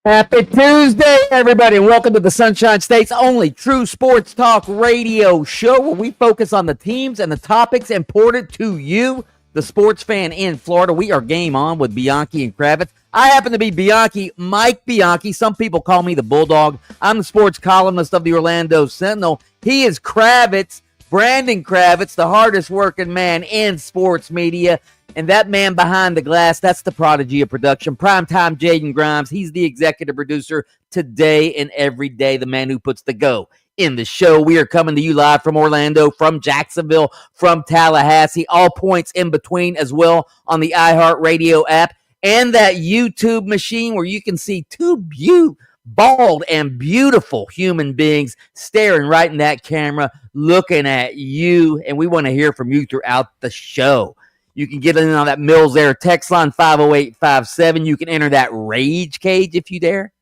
Happy Tuesday, everybody, and welcome to the Sunshine State's only true sports talk radio show where we focus on the teams and the topics important to you, the sports fan in Florida. We are game on with Bianchi and Kravitz. I happen to be Bianchi, Mike Bianchi. Some people call me the Bulldog. I'm the sports columnist of the Orlando Sentinel. He is Kravitz, Brandon Kravitz, the hardest working man in sports media. And that man behind the glass, that's the prodigy of production. Primetime Jaden Grimes. He's the executive producer today and every day, the man who puts the go in the show. We are coming to you live from Orlando, from Jacksonville, from Tallahassee, all points in between as well on the iHeart Radio app and that YouTube machine where you can see two bald and beautiful human beings staring right in that camera, looking at you. And we want to hear from you throughout the show. You can get in on that Mills Air text line 50857. You can enter that rage cage if you dare.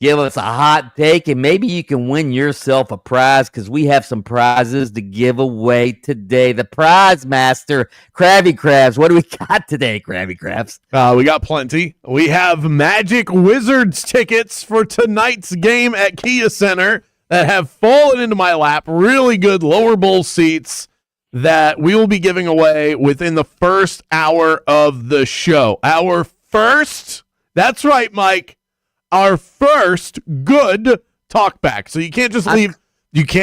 Give us a hot take, and maybe you can win yourself a prize because we have some prizes to give away today. The prize master, Krabby Krabs. What do we got today, Krabby Krabs? We got plenty. We have Magic Wizards tickets for tonight's game at Kia Center that have fallen into my lap. Really good lower bowl seats that we will be giving away within the first hour of the show. That's right, Mike. Our first good talkback. So you can't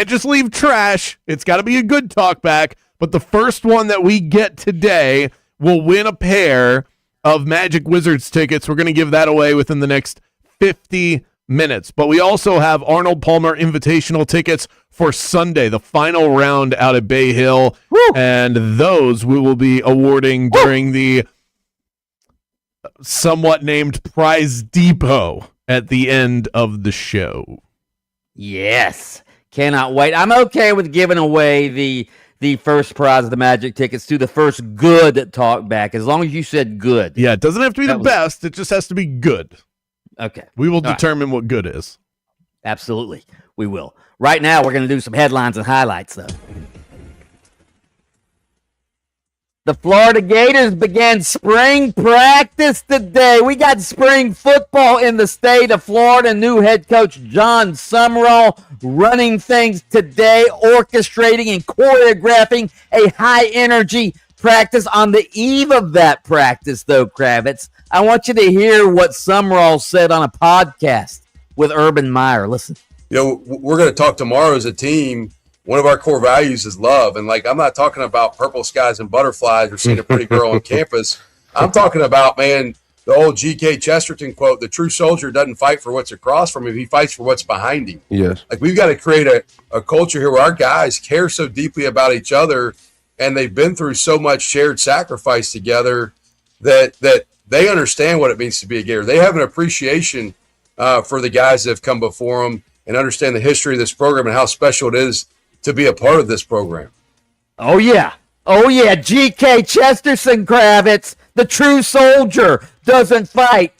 just leave trash. It's got to be a good talkback. But the first one that we get today will win a pair of Magic Wizards tickets. We're going to give that away within the next 50 minutes. But we also have Arnold Palmer Invitational tickets for Sunday, the final round out at Bay Hill. Woo! And those we will be awarding during the somewhat named Prize Depot at the end of the show. Yes. Cannot wait. I'm okay with giving away the first prize of the Magic tickets to the first good talkback, as long as you said good. Yeah, it doesn't have to be the best. It just has to be good. Okay. We will determine what good is. Absolutely. We will. Right now, we're going to do some headlines and highlights, though. The Florida Gators began spring practice today. We got spring football in the state of Florida. New head coach John Sumrall running things today, orchestrating and choreographing a high-energy practice. On the eve of that practice, though, Kravitz, I want you to hear what Sumrall said on a podcast with Urban Meyer. Listen. We're going to talk tomorrow as a team. One of our core values is love. And, I'm not talking about purple skies and butterflies or seeing a pretty girl on campus. I'm talking about, man, the old G.K. Chesterton quote, the true soldier doesn't fight for what's across from him. He fights for what's behind him. Yes. We've got to create a culture here where our guys care so deeply about each other, and they've been through so much shared sacrifice together that they understand what it means to be a Gator. They have an appreciation for the guys that have come before them and understand the history of this program and how special it is to be a part of this program. Oh, yeah. G.K. Chesterton, Kravitz, the true soldier, doesn't fight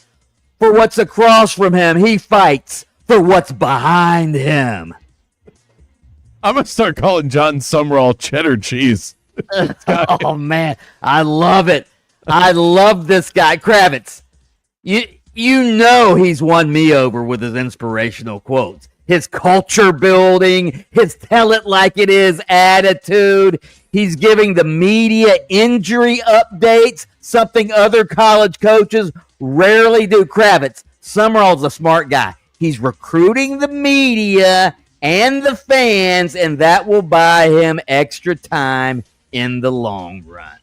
for what's across from him. He fights for what's behind him. I'm going to start calling John Sumrall cheddar cheese. Oh, man. I love it. I love this guy. Kravitz, you know he's won me over with his inspirational quotes. His culture building, his tell it like it is attitude. He's giving the media injury updates, something other college coaches rarely do. Kravitz, Sumrall's a smart guy. He's recruiting the media and the fans, and that will buy him extra time in the long run.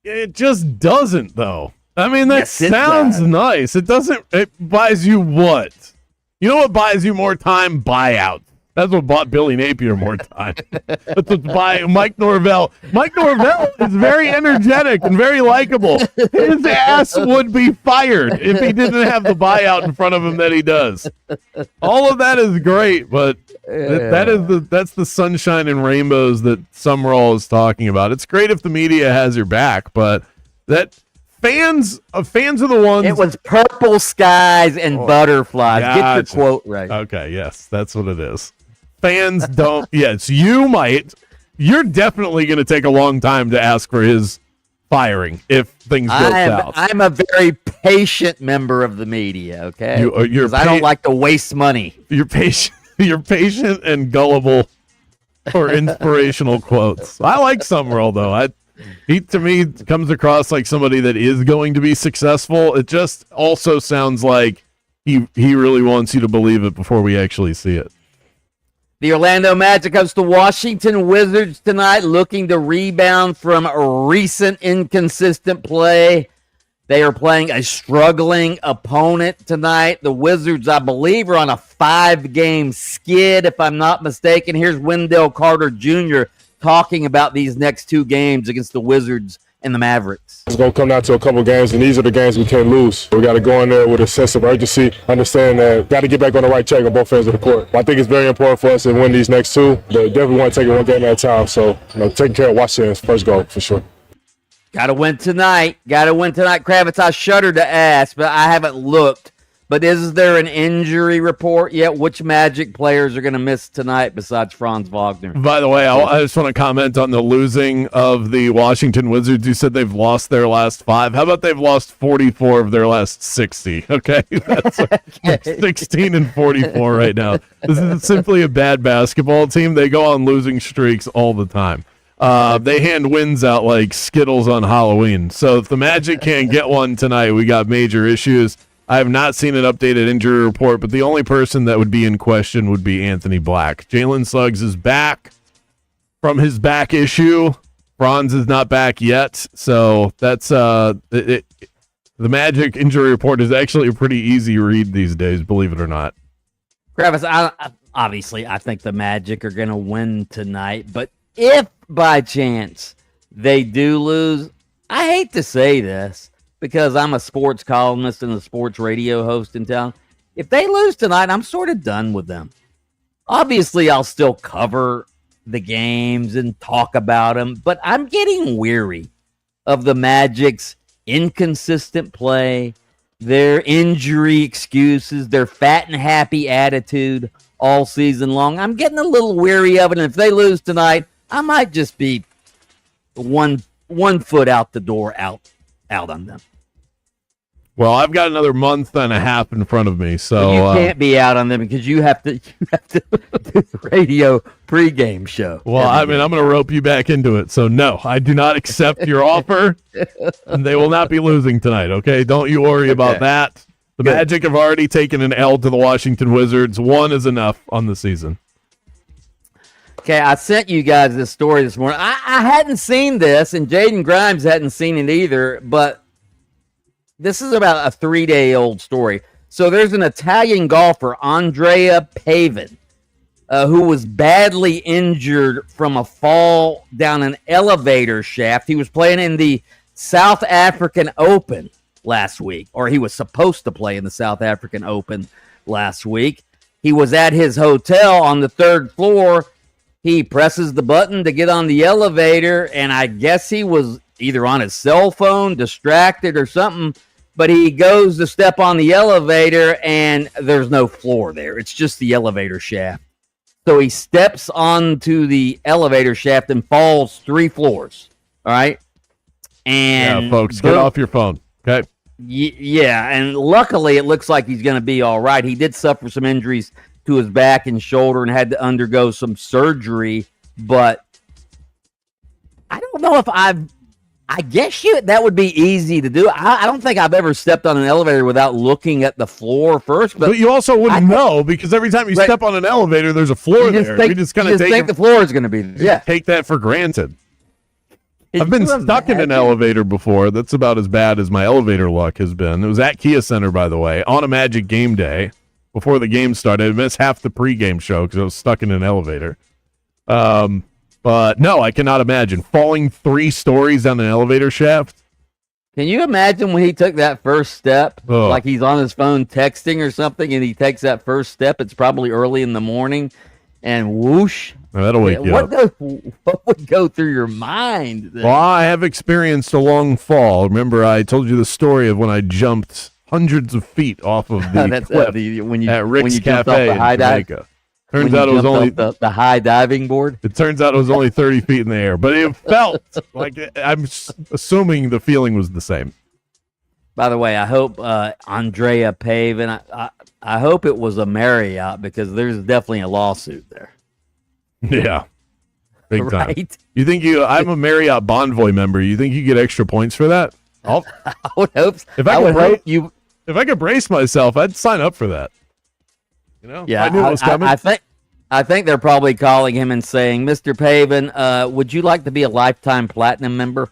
It just doesn't, though. I mean, that sounds nice. It doesn't. It buys you what? You know what buys you more time? Buyouts. That's what bought Billy Napier more time. That's what buy Mike Norvell. Mike Norvell is very energetic and very likable. His ass would be fired if he didn't have the buyout in front of him that he does. All of that is great, but that's the sunshine and rainbows that Sumrall is talking about. It's great if the media has your back, but that fans are the ones. It was purple skies and butterflies. Gotcha. Get your quote right. Okay, yes, that's what it is. Fans don't. Yes, you might. You're definitely going to take a long time to ask for his firing if things go south. I'm a very patient member of the media, okay? Because I don't like to waste money. You're patient. You're patient and gullible for inspirational quotes. I like Summerall, though. He, to me, comes across like somebody that is going to be successful. It just also sounds like he really wants you to believe it before we actually see it. The Orlando Magic host the Washington Wizards tonight, looking to rebound from a recent inconsistent play. They are playing a struggling opponent tonight. The Wizards, I believe, are on a 5-game skid, if I'm not mistaken. Here's Wendell Carter Jr. talking about these next 2 games against the Wizards and the Mavericks. It's going to come down to a couple games, and these are the games we can't lose. We got to go in there with a sense of urgency, understand that got to get back on the right track on both ends of the court. I think it's very important for us to win these next 2, but definitely want to take it one game at a time. So, taking care of Washington's first goal for sure. Got to win tonight. Kravitz, I shudder to ask, but I haven't looked. But is there an injury report yet? Which Magic players are going to miss tonight besides Franz Wagner? By the way, I just want to comment on the losing of the Washington Wizards. You said they've lost their last 5. How about they've lost 44 of their last 60? Okay, that's 16 and 44 right now. This is simply a bad basketball team. They go on losing streaks all the time. They hand wins out like Skittles on Halloween. So if the Magic can't get one tonight, we got major issues. I have not seen an updated injury report, but the only person that would be in question would be Anthony Black. Jalen Suggs is back from his back issue. Franz is not back yet, so that's the Magic injury report is actually a pretty easy read these days, believe it or not. Kravitz, I think the Magic are going to win tonight, but if by chance they do lose, I hate to say this, because I'm a sports columnist and a sports radio host in town. If they lose tonight, I'm sort of done with them. Obviously, I'll still cover the games and talk about them, but I'm getting weary of the Magic's inconsistent play, their injury excuses, their fat and happy attitude all season long. I'm getting a little weary of it, and if they lose tonight, I might just be one foot out the door, out on them. Well, I've got another month and a half in front of me, so you can't be out on them because you have to do the radio pregame show. Well, I'm going to rope you back into it. So no, I do not accept your offer, and they will not be losing tonight. Okay, don't you worry about that. The Good. Magic have already taken an L to the Washington Wizards. 1 is enough on the season. Okay, I sent you guys this story this morning. I hadn't seen this, and Jaden Grimes hadn't seen it either, but this is about a 3-day-old story. So there's an Italian golfer, Andrea Pavin, who was badly injured from a fall down an elevator shaft. He was playing in the South African Open last week, or he was supposed to play in the South African Open last week. He was at his hotel on the 3rd floor. He presses the button to get on the elevator, and I guess he was either on his cell phone, distracted or something, but he goes to step on the elevator, and there's no floor there. It's just the elevator shaft. So he steps onto the elevator shaft and falls 3 floors, all right? And yeah, folks, get off your phone, okay? Yeah, and luckily it looks like he's going to be all right. He did suffer some injuries to his back and shoulder and had to undergo some surgery, but I don't know if I guess that would be easy to do. I don't think I've ever stepped on an elevator without looking at the floor first. But you also wouldn't know because every time you step on an elevator, there's a floor there. You just kind of think the floor is going to be there. Yeah. Take that for granted. I've been stuck in an elevator before. That's about as bad as my elevator luck has been. It was at Kia Center, by the way, on a Magic game day before the game started. I missed half the pregame show because I was stuck in an elevator. But no, I cannot imagine falling 3 stories down an elevator shaft. Can you imagine when he took that first step, like he's on his phone texting or something, and he takes that first step? It's probably early in the morning, and whoosh. That'll wake you up. What would go through your mind? Well, I have experienced a long fall. Remember, I told you the story of when I jumped hundreds of feet off of the cliff when you at Rick's jumped off Cafe the high in Jamaica. Turns When you out it was jumped only off the high diving board. It turns out it was only 30 feet in the air, but it felt like I'm assuming the feeling was the same. By the way, I hope Andrea Pavin, I hope it was a Marriott because there's definitely a lawsuit there. Yeah. Big time. Right? You think I'm a Marriott Bonvoy member. You think you get extra points for that? I would hope. If I could brace myself, I'd sign up for that. You know? Yeah, I knew it was coming. I think they're probably calling him and saying, Mr. Pavin, would you like to be a lifetime platinum member?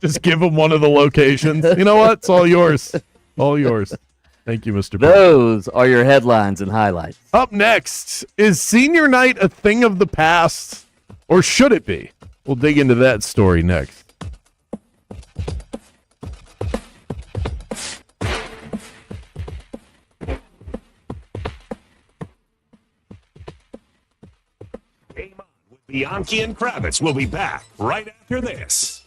Just give him one of the locations. You know what? It's all yours. All yours. Thank you, Mr. Pavin. Those are your headlines and highlights. Up next, is senior night a thing of the past, or should it be? We'll dig into that story next. Bianchi and Kravitz will be back right after this.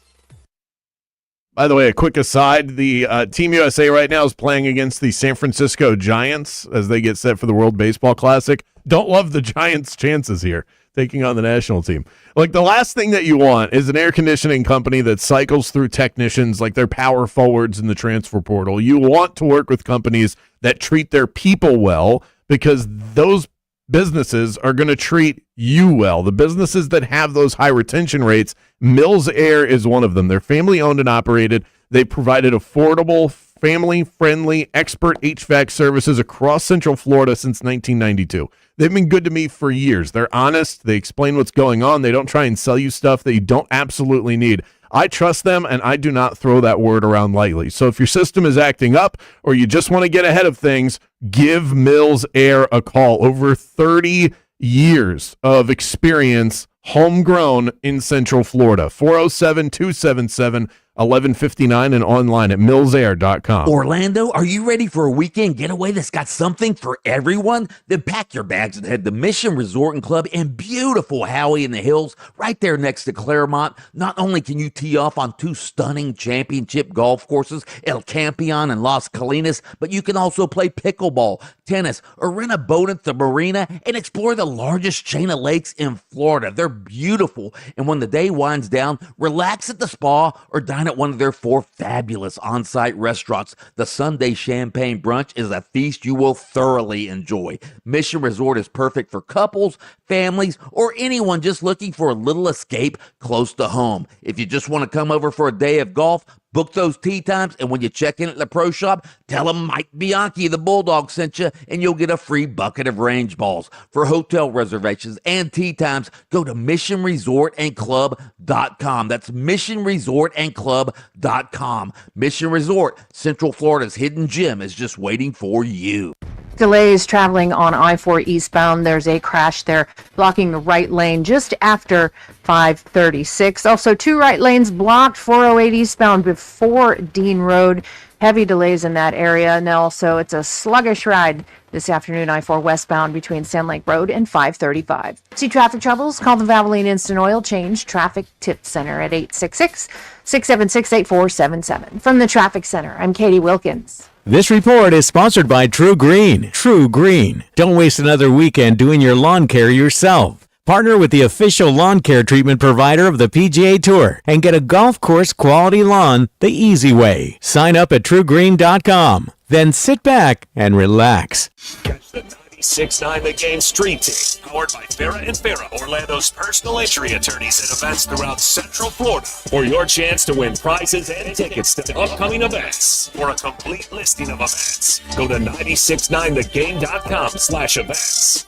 By the way, a quick aside, the Team USA right now is playing against the San Francisco Giants as they get set for the World Baseball Classic. Don't love the Giants' chances here, taking on the national team. Like, the last thing that you want is an air conditioning company that cycles through technicians like they're power forwards in the transfer portal. You want to work with companies that treat their people well, because those businesses are going to treat you well. The businesses that have those high retention rates, Mills Air is one of them. They're family owned and operated. They provided affordable, family-friendly, expert HVAC services across Central Florida since 1992. They've been good to me for years. They're honest. They explain what's going on. They don't try and sell you stuff that you don't absolutely need. I trust them, and I do not throw that word around lightly. So if your system is acting up or you just want to get ahead of things, give Mills Air a call. Over 30 years of experience, homegrown in Central Florida. 407-277-1159 and online at millsair.com. Orlando, are you ready for a weekend getaway that's got something for everyone? Then pack your bags and head to Mission Resort and Club in beautiful Howey in the Hills, right there next to Claremont. Not only can you tee off on two stunning championship golf courses, El Campeon and Las Colinas, but you can also play pickleball, tennis, or rent a boat at the marina and explore the largest chain of lakes in Florida. They're beautiful, and when the day winds down, relax at the spa or dine at one of their 4 fabulous on-site restaurants. The Sunday Champagne Brunch is a feast you will thoroughly enjoy. Mission Resort is perfect for couples, families, or anyone just looking for a little escape close to home. If you just want to come over for a day of golf, book those tee times, and when you check in at the pro shop, tell them Mike Bianchi, the Bulldog, sent you, and you'll get a free bucket of range balls. For hotel reservations and tee times, go to missionresortandclub.com. That's missionresortandclub.com. Mission Resort, Central Florida's hidden gem, is just waiting for you. Delays traveling on I-4 eastbound. There's a crash there blocking the right lane just after 536. Also, 2 right lanes blocked, 408 eastbound before Dean Road. Heavy delays in that area. And also, it's a sluggish ride this afternoon, I-4 westbound between Sand Lake Road and 535. See traffic troubles? Call the Valvoline Instant Oil Change Traffic Tip Center at 866-676-8477. From the Traffic Center, I'm Katie Wilkins. This report is sponsored by True Green. True Green. Don't waste another weekend doing your lawn care yourself. Partner with the official lawn care treatment provider of the PGA Tour and get a golf course quality lawn the easy way. Sign up at truegreen.com. Then sit back and relax. Catch the 96.9 The Game Street Team, powered by Farrah and Farrah, Orlando's personal injury attorneys at events throughout Central Florida. For your chance to win prizes and tickets to upcoming events. For a complete listing of events, go to 969thegame.com/events.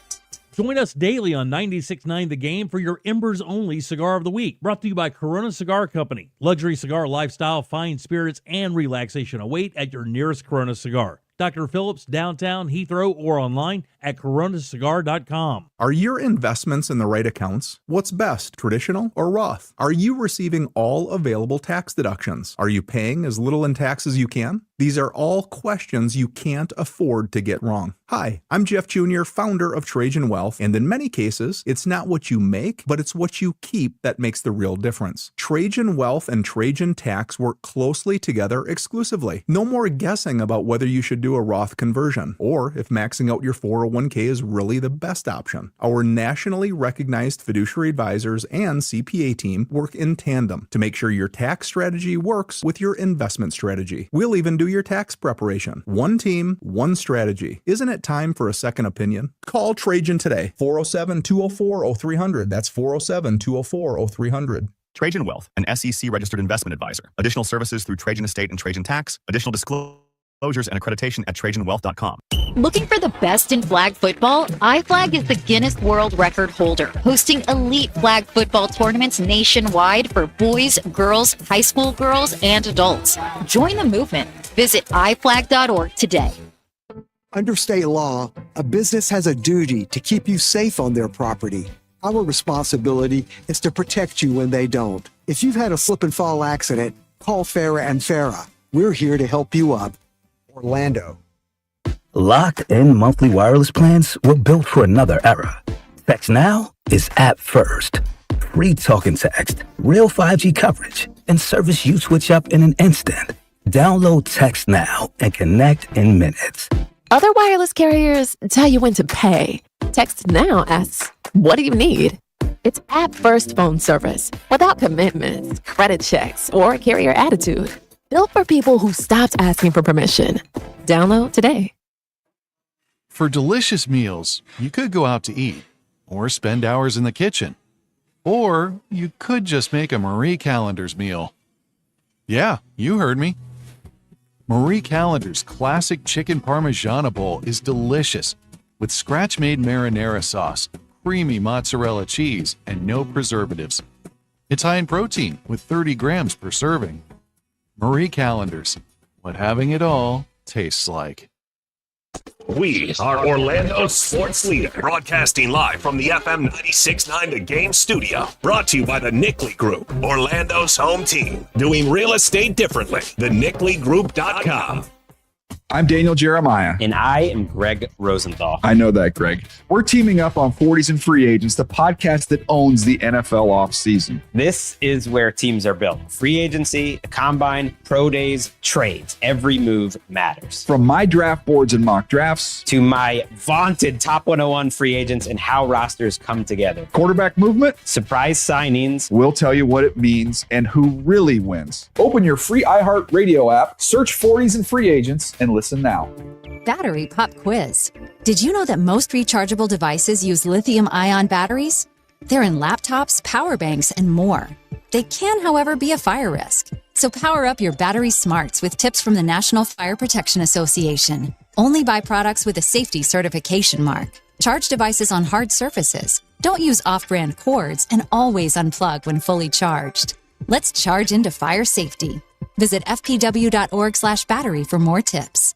Join us daily on 96.9 The Game for your Embers Only Cigar of the Week. Brought to you by Corona Cigar Company. Luxury cigar lifestyle, fine spirits, and relaxation await at your nearest Corona Cigar. Dr. Phillips, downtown, Heathrow, or online at coronacigar.com. Are your investments in the right accounts? What's best, traditional or Roth? Are you receiving all available tax deductions? Are you paying as little in tax as you can? These are all questions you can't afford to get wrong. Hi, I'm Jeff Jr., founder of Trajan Wealth, and in many cases, it's not what you make, but it's what you keep that makes the real difference. Trajan Wealth and Trajan Tax work closely together exclusively. No more guessing about whether you should do a Roth conversion, or if maxing out your 401k is really the best option. Our nationally recognized fiduciary advisors and CPA team work in tandem to make sure your tax strategy works with your investment strategy. We'll even do your tax preparation. One team, one strategy. Isn't it time for a second opinion? Call Trajan today. 407-204-0300. That's 407-204-0300. Trajan Wealth, an SEC registered investment advisor. Additional services through Trajan Estate and Trajan Tax. Additional disclosures and accreditation at TrajanWealth.com. Looking for the best in flag football? iFlag is the Guinness World Record holder, hosting elite flag football tournaments nationwide for boys, girls, high school girls, and adults. Join the movement. Visit iflag.org today. Under state law, a business has a duty to keep you safe on their property. Our responsibility is to protect you when they don't. If you've had a slip and fall accident, call Farah and Farah. We're here to help you up. Orlando. Locked-in monthly wireless plans were built for another era. Text Now is app first. Free talk and text, real 5G coverage, and service you switch up in an instant. Download Text Now and connect in minutes. Other wireless carriers tell you when to pay. Text Now asks, what do you need? It's app-first phone service without commitments, credit checks, or carrier attitude. Built for people who stopped asking for permission. Download today. For delicious meals, you could go out to eat or spend hours in the kitchen. Or you could just make a Marie Callender's meal. Yeah, you heard me. Marie Callender's classic chicken parmigiana bowl is delicious with scratch-made marinara sauce, creamy mozzarella cheese, and no preservatives. It's high in protein with 30 grams per serving. Marie Callender's, what having it all tastes like. We are Orlando's sports leader, broadcasting live from the FM 96.9 The Game studio. Brought to you by the Nickley Group, Orlando's home team. Doing real estate differently. TheNickleyGroup.com. I'm Daniel Jeremiah. And I am Greg Rosenthal. I know that, Greg. We're teaming up on 40s and Free Agents, the podcast that owns the NFL offseason. This is where teams are built. Free agency, the combine, pro days, trades. Every move matters. From my draft boards and mock drafts to my vaunted top 101 free agents and how rosters come together. Quarterback movement, surprise signings. We'll tell you what it means and who really wins. Open your free iHeart radio app, search 40s and Free Agents, and listen now. Battery pop quiz. Did you know that most rechargeable devices use lithium-ion batteries? They're in laptops, power banks, and more. They can, however, be a fire risk. So power up your battery smarts with tips from the National Fire Protection Association. Only buy products with a safety certification mark. Charge devices on hard surfaces. Don't use off-brand cords, and always unplug when fully charged. Let's charge into fire safety. Visit fpw.org/battery for more tips.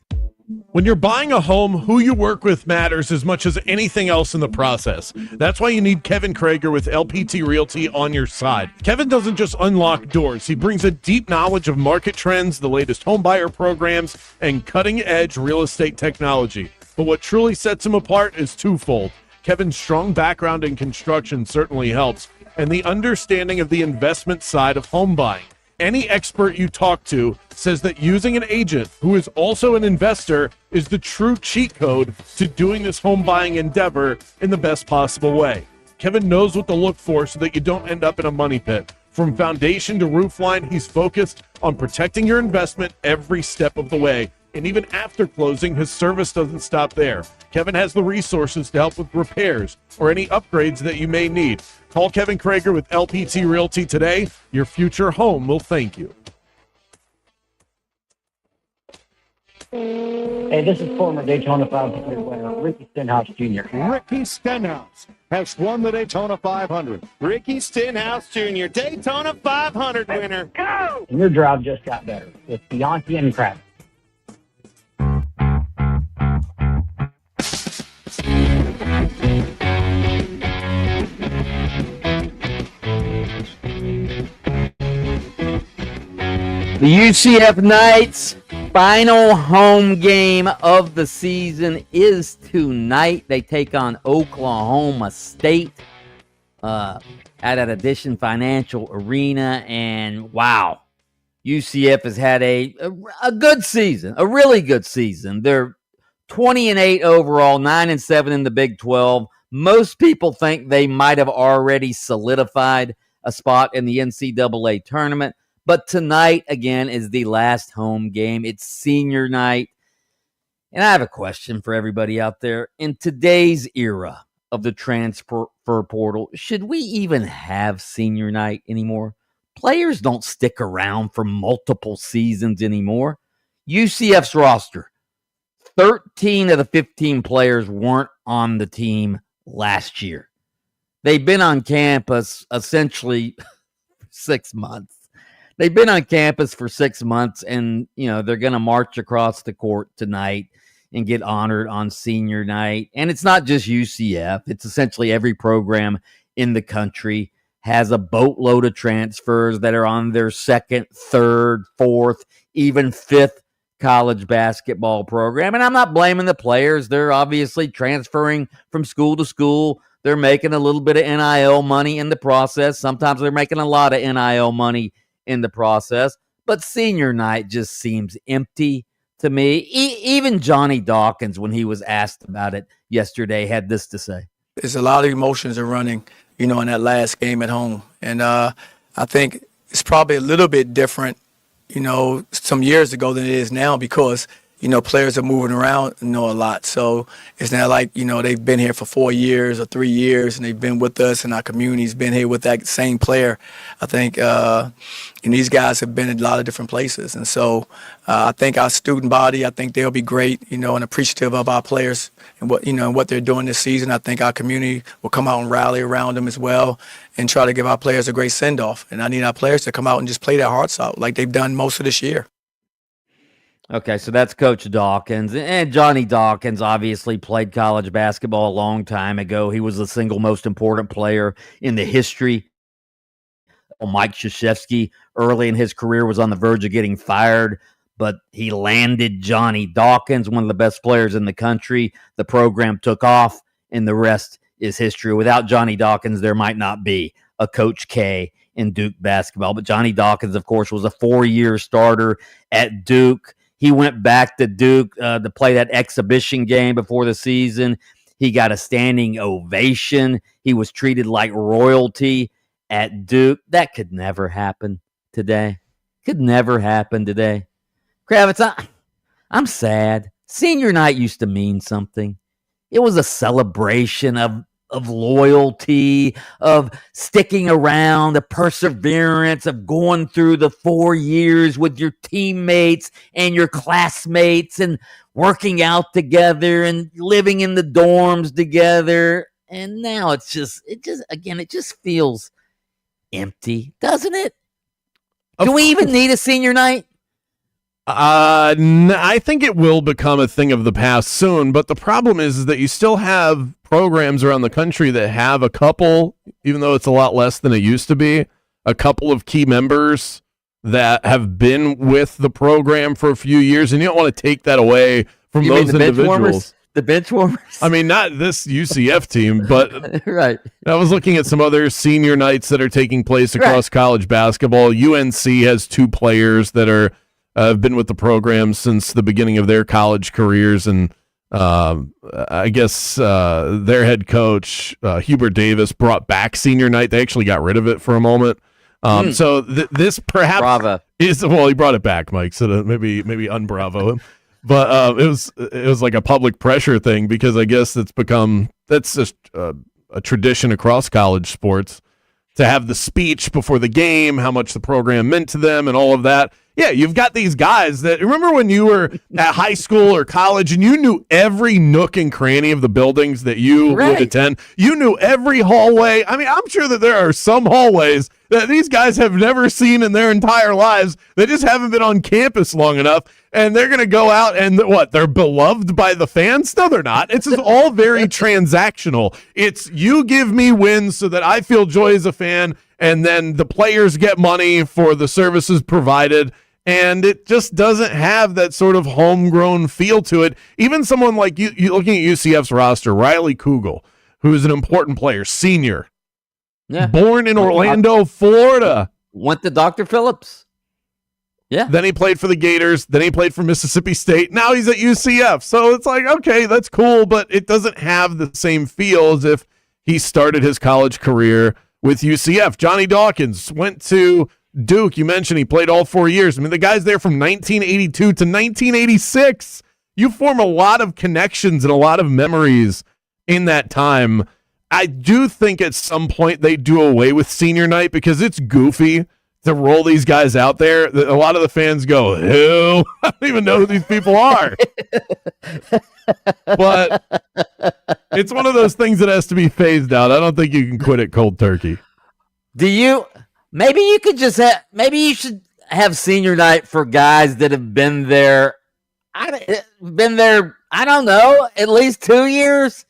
When you're buying a home, who you work with matters as much as anything else in the process. That's why you need Kevin Krager with LPT Realty on your side. Kevin doesn't just unlock doors. He brings a deep knowledge of market trends, the latest home buyer programs, and cutting-edge real estate technology. But what truly sets him apart is twofold. Kevin's strong background in construction certainly helps, and the understanding of the investment side of home buying. Any expert you talk to says that using an agent who is also an investor is the true cheat code to doing this home buying endeavor in the best possible way. Kevin knows what to look for so that you don't end up in a money pit. From foundation to roofline, he's focused on protecting your investment every step of the way. And even after closing, his service doesn't stop there. Kevin has the resources to help with repairs or any upgrades that you may need. Call Kevin Krager with LPT Realty today. Your future home will thank you. Hey, this is former Daytona 500 winner Ricky Stenhouse Jr. Ricky Stenhouse has won the Daytona 500. Ricky Stenhouse Jr., Daytona 500 winner. Go! And your drive just got better with Bianchi and Kravitz. The UCF Knights final home game of the season is tonight. They take on Oklahoma State at an Addition Financial Arena. And wow, UCF has had a good season, a really good season. They're 20-8 overall, 9-7 in the Big 12. Most people think they might have already solidified a spot in the NCAA tournament. But tonight, again, is the last home game. It's senior night. And I have a question for everybody out there. In today's era of the transfer portal, should we even have senior night anymore? Players don't stick around for multiple seasons anymore. UCF's roster, 13 of the 15 players weren't on the team last year. They've been on campus essentially 6 months. They've been on campus for 6 months, and they're going to march across the court tonight and get honored on senior night. And it's not just UCF. It's essentially every program in the country has a boatload of transfers that are on their second, third, fourth, even fifth college basketball program. And I'm not blaming the players. They're obviously transferring from school to school. They're making a little bit of NIL money in the process. Sometimes they're making a lot of NIL money in the process. But senior night just seems empty to me. Even Johnny Dawkins, when he was asked about it yesterday, had this to say. There's a lot of emotions are running, in that last game at home. And I think it's probably a little bit different, some years ago than it is now because, players are moving around, a lot. So it's not like, they've been here for 4 years or 3 years and they've been with us and our community's been here with that same player. I think and these guys have been in a lot of different places. And so I think our student body, I think they'll be great, and appreciative of our players and what they're doing this season. I think our community will come out and rally around them as well and try to give our players a great send-off. And I need our players to come out and just play their hearts out like they've done most of this year. Okay, so that's Coach Dawkins. And Johnny Dawkins obviously played college basketball a long time ago. He was the single most important player in the history. Mike Krzyzewski, early in his career, was on the verge of getting fired, but he landed Johnny Dawkins, one of the best players in the country. The program took off, and the rest is history. Without Johnny Dawkins, there might not be a Coach K in Duke basketball. But Johnny Dawkins, of course, was a 4-year starter at Duke. He went back to Duke to play that exhibition game before the season. He got a standing ovation. He was treated like royalty at Duke. That could never happen today. Could never happen today. Kravitz, I'm sad. Senior night used to mean something. It was a celebration of loyalty, of sticking around, the perseverance of going through the 4 years with your teammates and your classmates and working out together and living in the dorms together. And now it just feels empty, doesn't it? Do we even need a senior night? I think it will become a thing of the past soon, but the problem is that you still have programs around the country that have a couple, even though it's a lot less than it used to be, a couple of key members that have been with the program for a few years, and you don't want to take that away from those individuals. The bench warmers? I mean, not this UCF team, but right. I was looking at some other senior nights that are taking place across college basketball. UNC has 2 players that are have been with the program since the beginning of their college careers, and I guess their head coach, Hubert Davis, brought back senior night. They actually got rid of it for a moment. So this perhaps Bravo. Is, well, he brought it back, Mike, so maybe unbravo him. But it was like a public pressure thing because I guess that's just a tradition across college sports to have the speech before the game, how much the program meant to them and all of that. Yeah, you've got these guys that, remember when you were at high school or college and you knew every nook and cranny of the buildings that you would attend? You knew every hallway. I mean, I'm sure that there are some hallways that these guys have never seen in their entire lives. They just haven't been on campus long enough, and they're going to go out and they're beloved by the fans? No, they're not. It's just all very transactional. It's you give me wins so that I feel joy as a fan, and then the players get money for the services provided. And it just doesn't have that sort of homegrown feel to it. Even someone like you looking at UCF's roster, Riley Kugel, who is an important player, senior, born in Orlando, Florida. Went to Dr. Phillips. Yeah. Then he played for the Gators. Then he played for Mississippi State. Now he's at UCF. So it's like, okay, that's cool, but it doesn't have the same feel as if he started his college career with UCF. Johnny Dawkins went to Duke. You mentioned he played all 4 years. I mean, the guy's there from 1982 to 1986. You form a lot of connections and a lot of memories in that time. I do think at some point they do away with senior night because it's goofy to roll these guys out there. A lot of the fans go, who? I don't even know who these people are. But it's one of those things that has to be phased out. I don't think you can quit it cold turkey. Maybe you could just maybe you should have senior night for guys that have been there. I don't know, at least 2 years,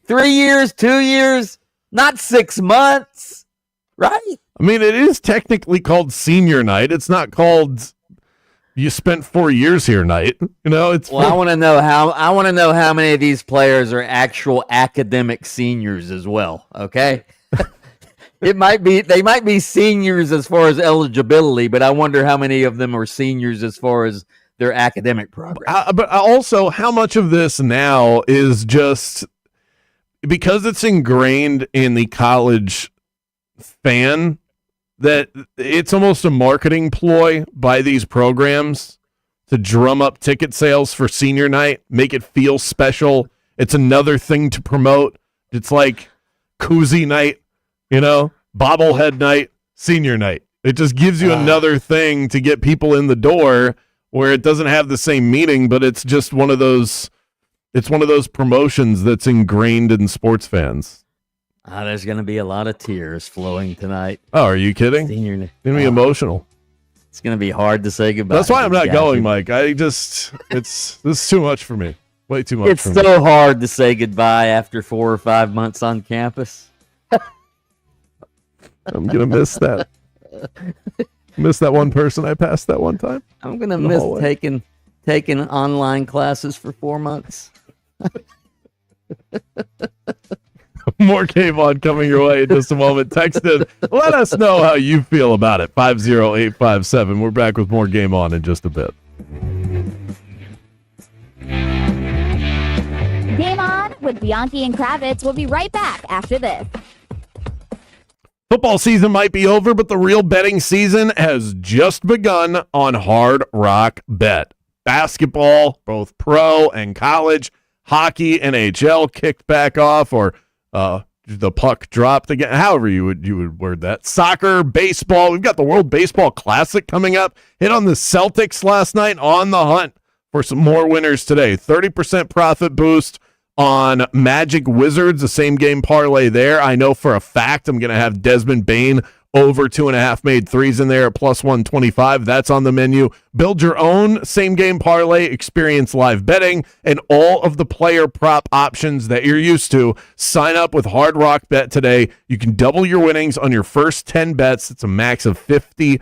3 years, 2 years, not 6 months, right? I mean, it is technically called senior night. It's not called you spent 4 years here night. You know, it's I want to know how many of these players are actual academic seniors as well. Okay. They might be seniors as far as eligibility, but I wonder how many of them are seniors as far as their academic progress. But also, how much of this now is just because it's ingrained in the college fan that it's almost a marketing ploy by these programs to drum up ticket sales for senior night, make it feel special. It's another thing to promote. It's like koozie night. You know, bobblehead night, senior night. It just gives you another thing to get people in the door where it doesn't have the same meaning, but it's just one of those promotions that's ingrained in sports fans. There's going to be a lot of tears flowing tonight. Oh, are you kidding? Senior night. It's going to be emotional. It's going to be hard to say goodbye. That's why I'm not going, Mike. This is too much for me. Way too much It's for me. so hard to say goodbye after 4 or 5 months on campus. I'm going to miss that. Miss that one person I passed that one time. I'm going to miss taking online classes for 4 months. More K-Von coming your way in just a moment. Text in. Let us know how you feel about it. 50857. We're back with more Game On in just a bit. Game On with Bianchi and Kravitz. We'll be right back after this. Football season might be over, but the real betting season has just begun on Hard Rock Bet. Basketball, both pro and college, hockey, NHL kicked back off, or the puck dropped again. However you would word that. Soccer, baseball. We've got the World Baseball Classic coming up. Hit on the Celtics last night. On the hunt for some more winners today. 30% profit boost on Magic Wizards, the same game parlay there. I know for a fact I'm going to have Desmond Bane over 2.5 made threes in there at plus 125. That's on the menu. Build your own same game parlay, experience live betting, and all of the player prop options that you're used to. Sign up with Hard Rock Bet today. You can double your winnings on your first 10 bets. It's a max of $50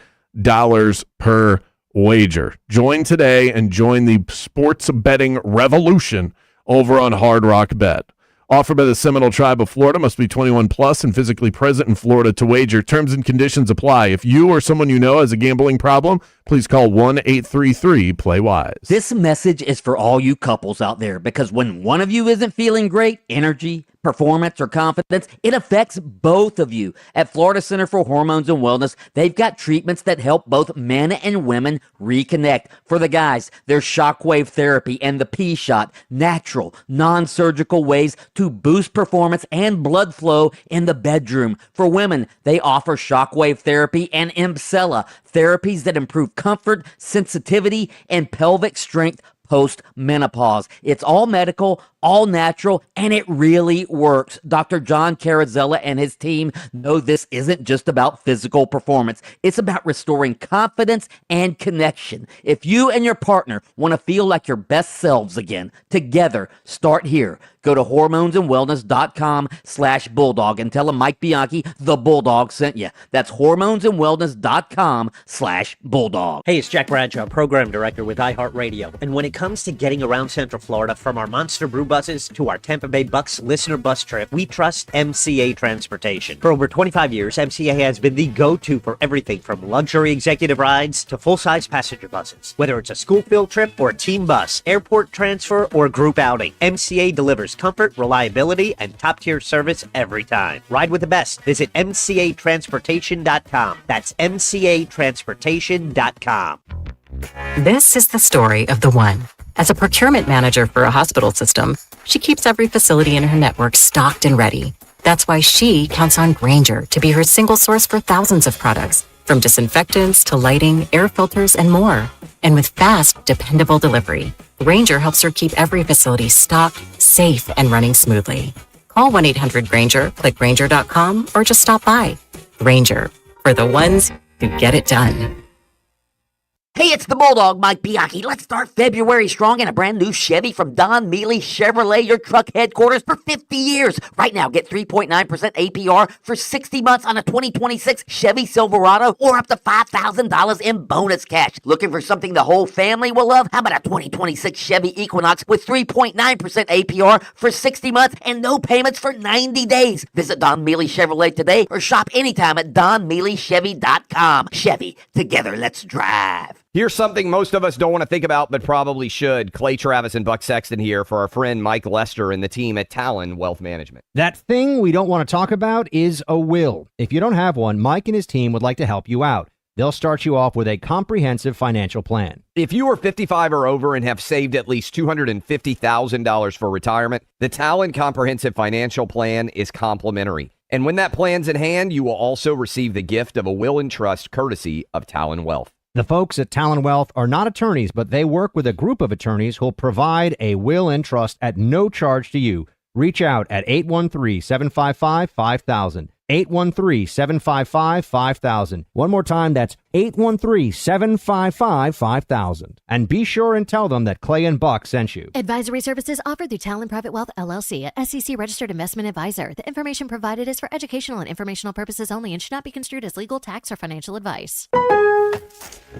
per wager. Join today and join the sports betting revolution over on Hard Rock Bet. Offered by the Seminole Tribe of Florida. Must be 21 plus and physically present in Florida to wager. Terms and conditions apply. If you or someone you know has a gambling problem, please call 1-833-PLAY-WISE. This message is for all you couples out there, because when one of you isn't feeling great, energy, performance, or confidence, it affects both of you. At Florida Center for Hormones and Wellness, they've got treatments that help both men and women reconnect. For the guys, there's shockwave therapy and the P-Shot, natural, non-surgical ways to boost performance and blood flow in the bedroom. For women, they offer shockwave therapy and Impsella, therapies that improve comfort, sensitivity, and pelvic strength post-menopause. It's all medical, all natural, and it really works. Dr. John Carrizzella and his team know this isn't just about physical performance. It's about restoring confidence and connection. If you and your partner want to feel like your best selves again, together, start here. Go to hormonesandwellness.com/bulldog and tell them Mike Bianchi, the Bulldog, sent you. That's hormonesandwellness.com/bulldog. Hey, it's Jack Bradshaw, Program Director with iHeart Radio. And when it comes to getting around Central Florida, from our Monster Brew buses to our Tampa Bay Bucs listener bus trip, we trust MCA Transportation. For over 25 years, MCA has been the go-to for everything from luxury executive rides to full-size passenger buses. Whether it's a school field trip or a team bus, airport transfer, or group outing, MCA delivers comfort, reliability, and top-tier service every time. Ride with the best. Visit MCAtransportation.com. That's MCAtransportation.com. This is the story of the one. As a procurement manager for a hospital system, she keeps every facility in her network stocked and ready. That's why she counts on Grainger to be her single source for thousands of products, from disinfectants to lighting, air filters, and more. And with fast, dependable delivery, Grainger helps her keep every facility stocked, safe, and running smoothly. Call 1-800-GRAINGER, click Grainger.com, or just stop by. Grainger, for the ones who get it done. Hey, it's the Bulldog, Mike Bianchi. Let's start February strong in a brand new Chevy from Don Mealy Chevrolet, your truck headquarters for 50 years. Right now, get 3.9% APR for 60 months on a 2026 Chevy Silverado or up to $5,000 in bonus cash. Looking for something the whole family will love? How about a 2026 Chevy Equinox with 3.9% APR for 60 months and no payments for 90 days? Visit Don Mealy Chevrolet today or shop anytime at DonMealyChevy.com. Chevy, together, let's drive. Here's something most of us don't want to think about, but probably should. Clay Travis and Buck Sexton here for our friend Mike Lester and the team at Talon Wealth Management. That thing we don't want to talk about is a will. If you don't have one, Mike and his team would like to help you out. They'll start you off with a comprehensive financial plan. If you are 55 or over and have saved at least $250,000 for retirement, the Talon Comprehensive Financial Plan is complimentary. And when that plan's in hand, you will also receive the gift of a will and trust courtesy of Talon Wealth. The folks at Talon Wealth are not attorneys, but they work with a group of attorneys who'll provide a will and trust at no charge to you. Reach out at 813-755-5000. 813-755-5000. One more time, that's 813-755-5000. And be sure and tell them that Clay and Buck sent you. Advisory services offered through Talon Private Wealth, LLC, a SEC registered investment advisor. The information provided is for educational and informational purposes only and should not be construed as legal, tax, or financial advice.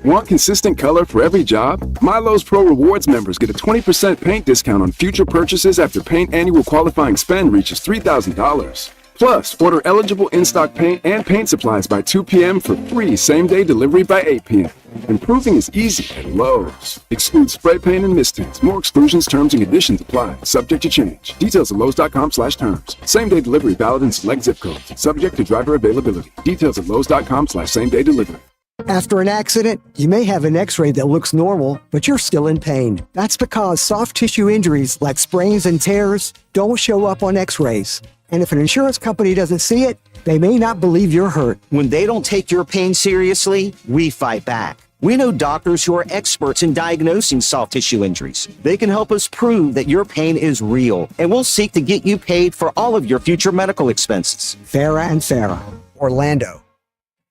Want consistent color for every job? Milo's Pro Rewards members get a 20% paint discount on future purchases after paint annual qualifying spend reaches $3,000. Plus, order eligible in-stock paint and paint supplies by 2 p.m. for free same-day delivery by 8 p.m. Improving is easy at Lowe's. Excludes spray paint and mist tints. More exclusions, terms, and conditions apply. Subject to change. Details at Lowe's.com/terms. Same-day delivery valid in select zip codes. Subject to driver availability. Details at Lowe's.com/same-day delivery. After an accident, you may have an x-ray that looks normal, but you're still in pain. That's because soft tissue injuries like sprains and tears don't show up on x-rays. And if an insurance company doesn't see it, they may not believe you're hurt. When they don't take your pain seriously, we fight back. We know doctors who are experts in diagnosing soft tissue injuries. They can help us prove that your pain is real, and we'll seek to get you paid for all of your future medical expenses. Farah and Farah, Orlando.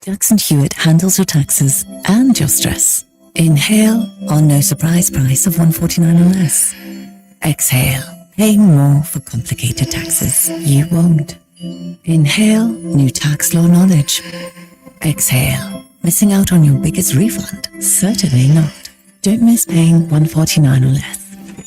Jackson Hewitt handles your taxes and your stress. Inhale on no surprise price of $149 or less. Exhale, paying more for complicated taxes you won't. Inhale, new tax law knowledge. Exhale, missing out on your biggest refund? Certainly not. Don't miss paying $149 or less.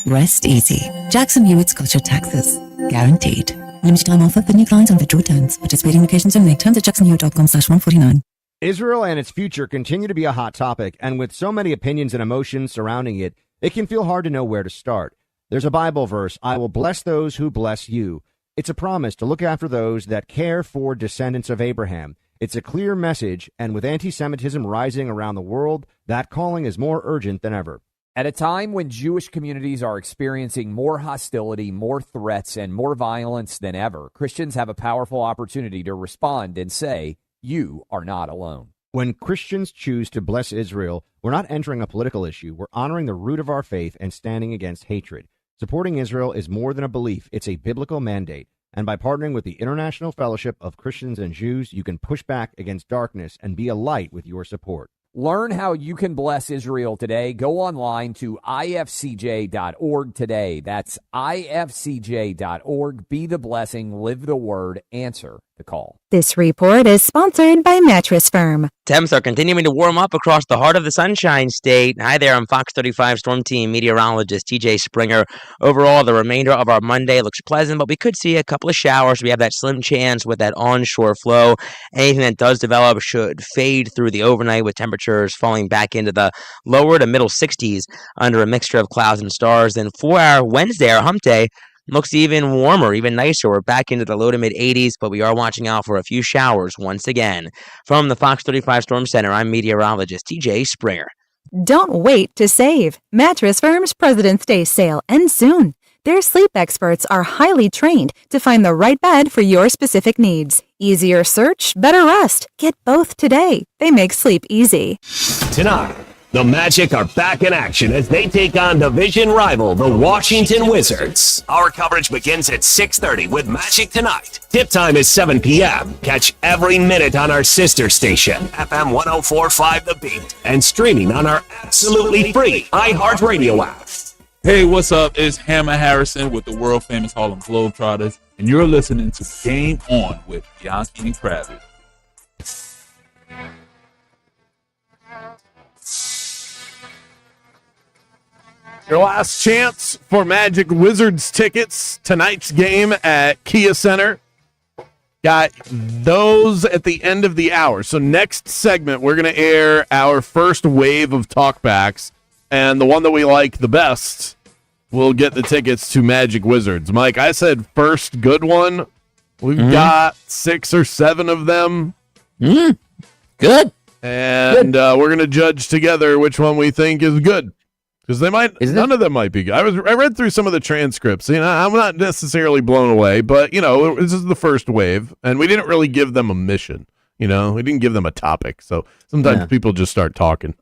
Rest easy. Jackson Hewitt's got your taxes. Guaranteed. Limited time offer for new clients on virtual returns. Participating locations only. Terms at jacksonhewitt.com/149. Israel and its future continue to be a hot topic, and with so many opinions and emotions surrounding it, it can feel hard to know where to start. There's a Bible verse, I will bless those who bless you. It's a promise to look after those that care for descendants of Abraham. It's a clear message, and with anti-Semitism rising around the world, that calling is more urgent than ever. At a time when Jewish communities are experiencing more hostility, more threats, and more violence than ever, Christians have a powerful opportunity to respond and say, you are not alone. When Christians choose to bless Israel, we're not entering a political issue. We're honoring the root of our faith and standing against hatred. Supporting Israel is more than a belief. It's a biblical mandate. And by partnering with the International Fellowship of Christians and Jews, you can push back against darkness and be a light with your support. Learn how you can bless Israel today. Go online to ifcj.org today. That's ifcj.org. Be the blessing, live the word, answer the call. This report is sponsored by Mattress Firm. Temps are continuing to warm up across the heart of the Sunshine State. Hi there, I'm Fox 35 Storm Team meteorologist TJ Springer. Overall, the remainder of our Monday looks pleasant, but we could see a couple of showers. We have that slim chance with that onshore flow. Anything that does develop should fade through the overnight with temperatures falling back into the lower to middle 60s under a mixture of clouds and stars. Then for our Wednesday, our hump day, looks even warmer, even nicer. We're back into the low to mid 80s, but we are watching out for a few showers once again. From the Fox 35 Storm Center, I'm meteorologist TJ Springer. Don't wait to save. Mattress Firm's President's Day sale ends soon. Their sleep experts are highly trained to find the right bed for your specific needs. Easier search, better rest. Get both today. They make sleep easy. Tonight, the Magic are back in action as they take on division rival, the Washington Wizards. Our coverage begins at 6:30 with Magic Tonight. Tip time is 7 p.m. Catch every minute on our sister station, FM 104.5 The Beat, and streaming on our absolutely free iHeart Radio app. Hey, what's up? It's Hammer Harrison with the world-famous Harlem Globetrotters, and you're listening to Game On with Bianchi Kravitz. Your last chance for Magic Wizards tickets. Tonight's game at Kia Center. Got those at the end of the hour. So next segment, we're going to air our first wave of talkbacks. And the one that we like the best will get the tickets to Magic Wizards. Mike, I said first good one. We've got 6 or 7 of them. Good. And we're going to judge together which one we think is good. Because none of them might be good. I read through some of the transcripts. I'm not necessarily blown away, but this is the first wave, and we didn't really give them a mission. We didn't give them a topic. So sometimes people just start talking.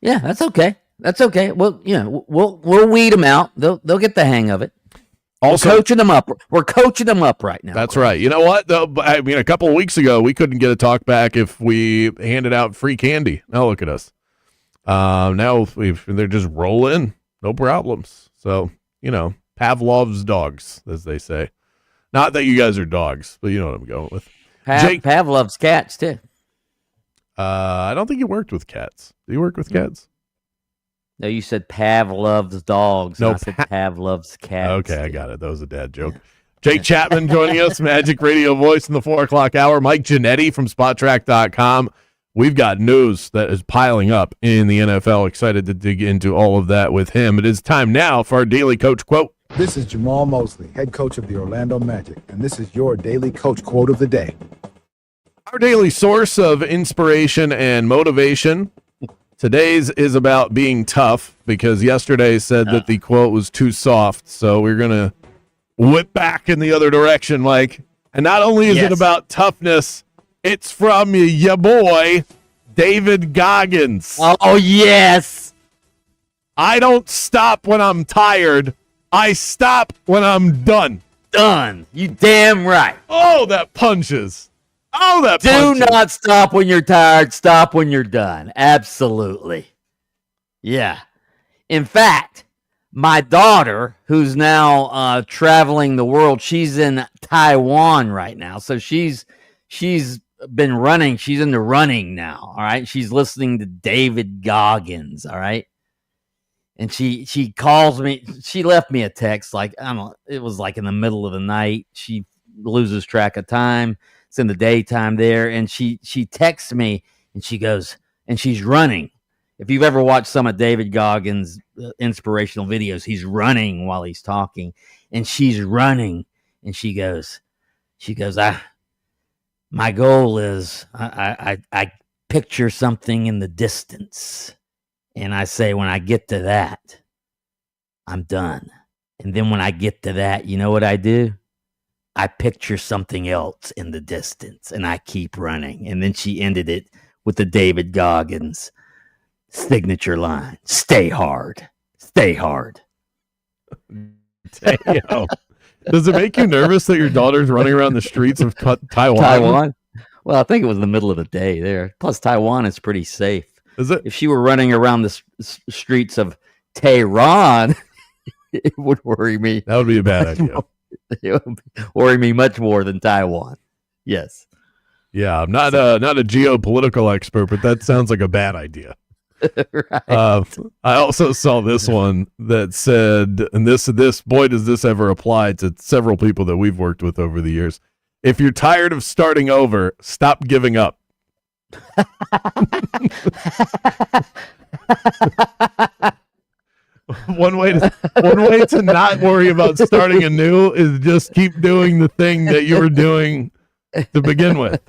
Yeah, that's okay. That's okay. Well, we'll weed them out. They'll get the hang of it. Also, we're coaching them up. We're coaching them up right now. That's right. You know what? Though, I mean, a couple of weeks ago, we couldn't get a talk back if we handed out free candy. Now look at us. Now they're just rolling, no problems. So, Pavlov's dogs, as they say. Not that you guys are dogs, but you know what I'm going with. Pavlov's cats, too. I don't think you worked with cats. Do you work with cats? No, you said Pavlov's dogs. No, I said Pavlov's cats. Okay, I got it. That was a dad joke. Jake Chapman joining us, Magic Radio voice in the 4 o'clock hour. Mike Giannetti from SpotTrack.com. We've got news that is piling up in the NFL. Excited to dig into all of that with him. It is time now for our Daily Coach Quote. This is Jamal Mosley, head coach of the Orlando Magic, and this is your Daily Coach Quote of the day. Our daily source of inspiration and motivation. Today's is about being tough because yesterday said that the quote was too soft. So we're going to whip back in the other direction, Mike. And not only is it about toughness, it's from your boy, David Goggins. Oh, yes. I don't stop when I'm tired. I stop when I'm done. Done. You damn right. Oh, that punches. Oh, that punches. Do not stop when you're tired. Stop when you're done. Absolutely. Yeah. In fact, my daughter, who's now traveling the world, she's in Taiwan right now. So she's been running. She's into running now. All right. She's listening to David Goggins. All right. And she calls me. She left me a text like, I don't know, it was like in the middle of the night. She loses track of time. It's in the daytime there. And she texts me and she goes, and she's running. If you've ever watched some of David Goggins' inspirational videos, he's running while he's talking. And she's running. And she goes, my goal is I picture something in the distance. And I say, when I get to that, I'm done. And then when I get to that, you know what I do? I picture something else in the distance, and I keep running. And then she ended it with the David Goggins signature line: "Stay hard, stay hard." Damn. Does it make you nervous that your daughter's running around the streets of Taiwan? Taiwan? Well, I think it was the middle of the day there. Plus, Taiwan is pretty safe. Is it? If she were running around the streets of Tehran, it would worry me. That would be a bad idea. It would worry me much more than Taiwan. Yes. Yeah, I'm not a geopolitical expert, but that sounds like a bad idea. Right. I also saw this one that said, and this boy, does this ever apply to several people that we've worked with over the years. If you're tired of starting over, stop giving up. One way to not worry about starting anew is just keep doing the thing that you were doing to begin with.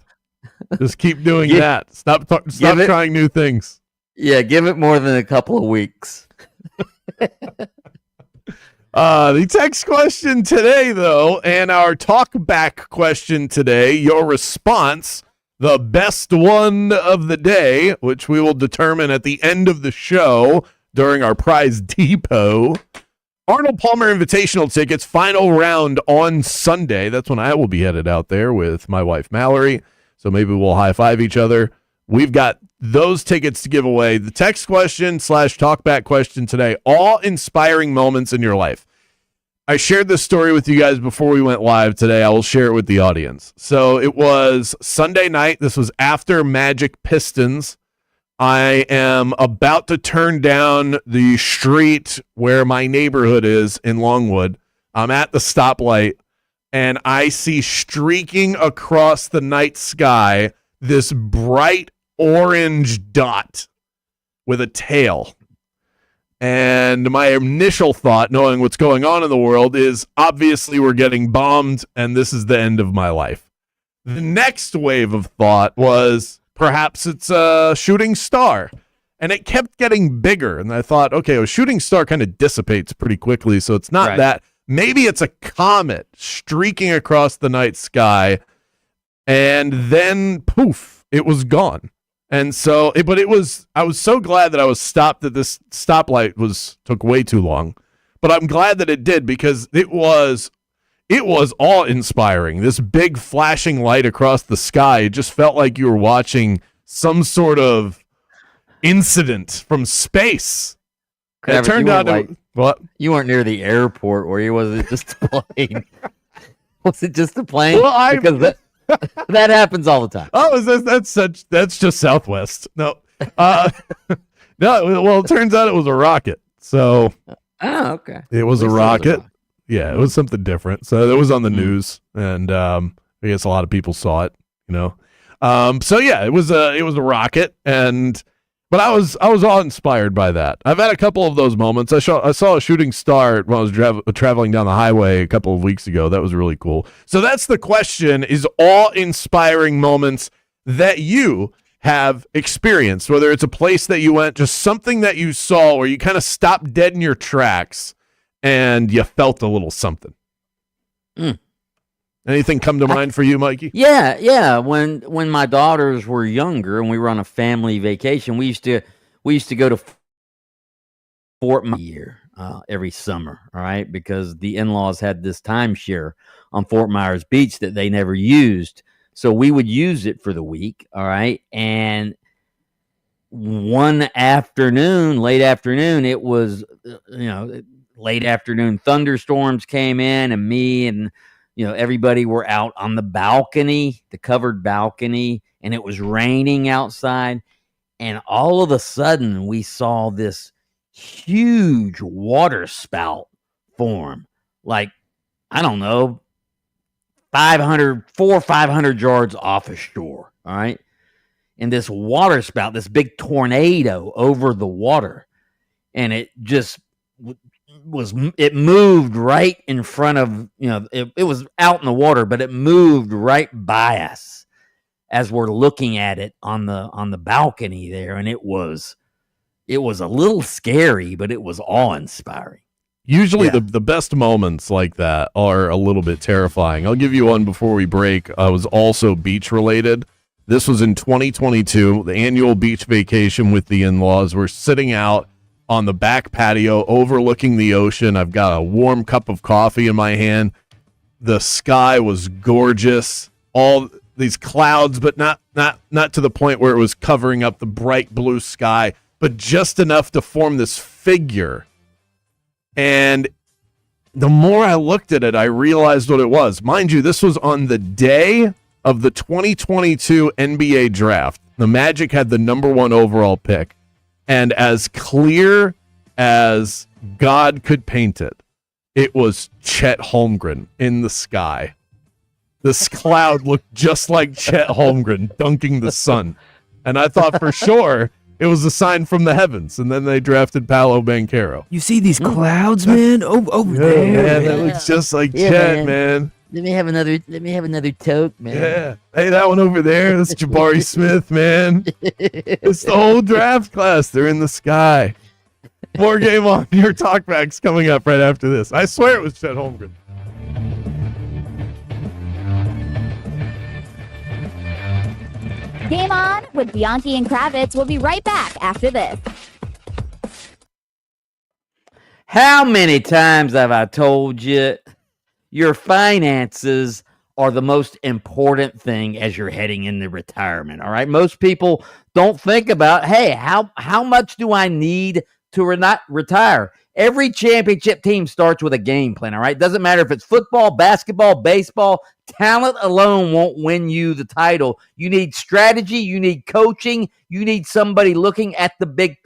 Just keep doing that. Stop trying new things. Yeah, give it more than a couple of weeks. The text question today, though, and our talk back question today, your response, the best one of the day, which we will determine at the end of the show during our prize depot. Arnold Palmer Invitational tickets, final round on Sunday. That's when I will be headed out there with my wife, Mallory. So maybe we'll high five each other. We've got those tickets to give away. The text question / talkback question today, all inspiring moments in your life. I shared this story with you guys before we went live today. I will share it with the audience. So it was Sunday night. This was after Magic Pistons. I am about to turn down the street where my neighborhood is in Longwood. I'm at the stoplight, and I see streaking across the night sky this bright orange dot with a tail. And my initial thought, knowing what's going on in the world, is obviously we're getting bombed, and this is the end of my life. The next wave of thought was perhaps it's a shooting star. And it kept getting bigger. And I thought, okay, a shooting star kind of dissipates pretty quickly, so it's not that. Maybe it's a comet streaking across the night sky. And then, poof, it was gone. And so, I was so glad that I was stopped, that this stoplight took way too long. But I'm glad that it did, because it was awe-inspiring. This big flashing light across the sky, it just felt like you were watching some sort of incident from space. Kravitz, it turned out what? You weren't near the airport, were you? Was it just a plane? Was it just a plane? Well, because that happens all the time. Oh, that's just Southwest. No, no. Well, it turns out it was a rocket. So, okay. It was a rocket. Yeah, it was something different. So it was on the news, and I guess a lot of people saw it. So yeah, it was a rocket, but I was all inspired by that. I've had a couple of those moments. I saw a shooting star when I was traveling down the highway a couple of weeks ago. That was really cool. So that's the question: is all inspiring moments that you have experienced, whether it's a place that you went, just something that you saw where you kind of stopped dead in your tracks and you felt a little something. Anything come to mind for you, Mikey? Yeah. When my daughters were younger and we were on a family vacation, we used to go to Fort Myers every summer, all right? Because the in-laws had this timeshare on Fort Myers Beach that they never used. So we would use it for the week, all right? And one afternoon, late afternoon, it was, late afternoon thunderstorms came in, and me and everybody were out on the balcony, the covered balcony, and it was raining outside. And all of a sudden, we saw this huge water spout form, like, I don't know, 400 or 500 yards off of shore, all right? And this water spout, this big tornado over the water, and it just it moved right in front of, it was out in the water, but it moved right by us as we're looking at it on the balcony there. And it was a little scary, but it was awe-inspiring. Usually the best moments like that are a little bit terrifying. I'll give you one before we break. I was also beach related. This was in 2022, the annual beach vacation with the in-laws. We're sitting out on the back patio overlooking the ocean. I've got a warm cup of coffee in my hand. The sky was gorgeous. All these clouds, but not to the point where it was covering up the bright blue sky, but just enough to form this figure. And the more I looked at it, I realized what it was. Mind you, this was on the day of the 2022 NBA draft. The Magic had the number 1 overall pick. And as clear as God could paint it, it was Chet Holmgren in the sky. This cloud looked just like Chet Holmgren dunking the sun. And I thought for sure it was a sign from the heavens. And then they drafted Paolo Banchero. You see these clouds, man? Over there. Yeah, that looks just like Chet, man. Let me have another toke, man. Yeah. Hey, that one over there, that's Jabari Smith, man. It's the whole draft class. They're in the sky. More Game On. Your talkbacks coming up right after this. I swear it was Chet Holmgren. Game On with Bianchi and Kravitz. We'll be right back after this. How many times have I told you your finances are the most important thing as you're heading into retirement? All right. Most people don't think about, hey, how much do I need to retire? Every championship team starts with a game plan. All right. Doesn't matter if it's football, basketball, baseball. Talent alone won't win you the title. You need strategy. You need coaching. You need somebody looking at the big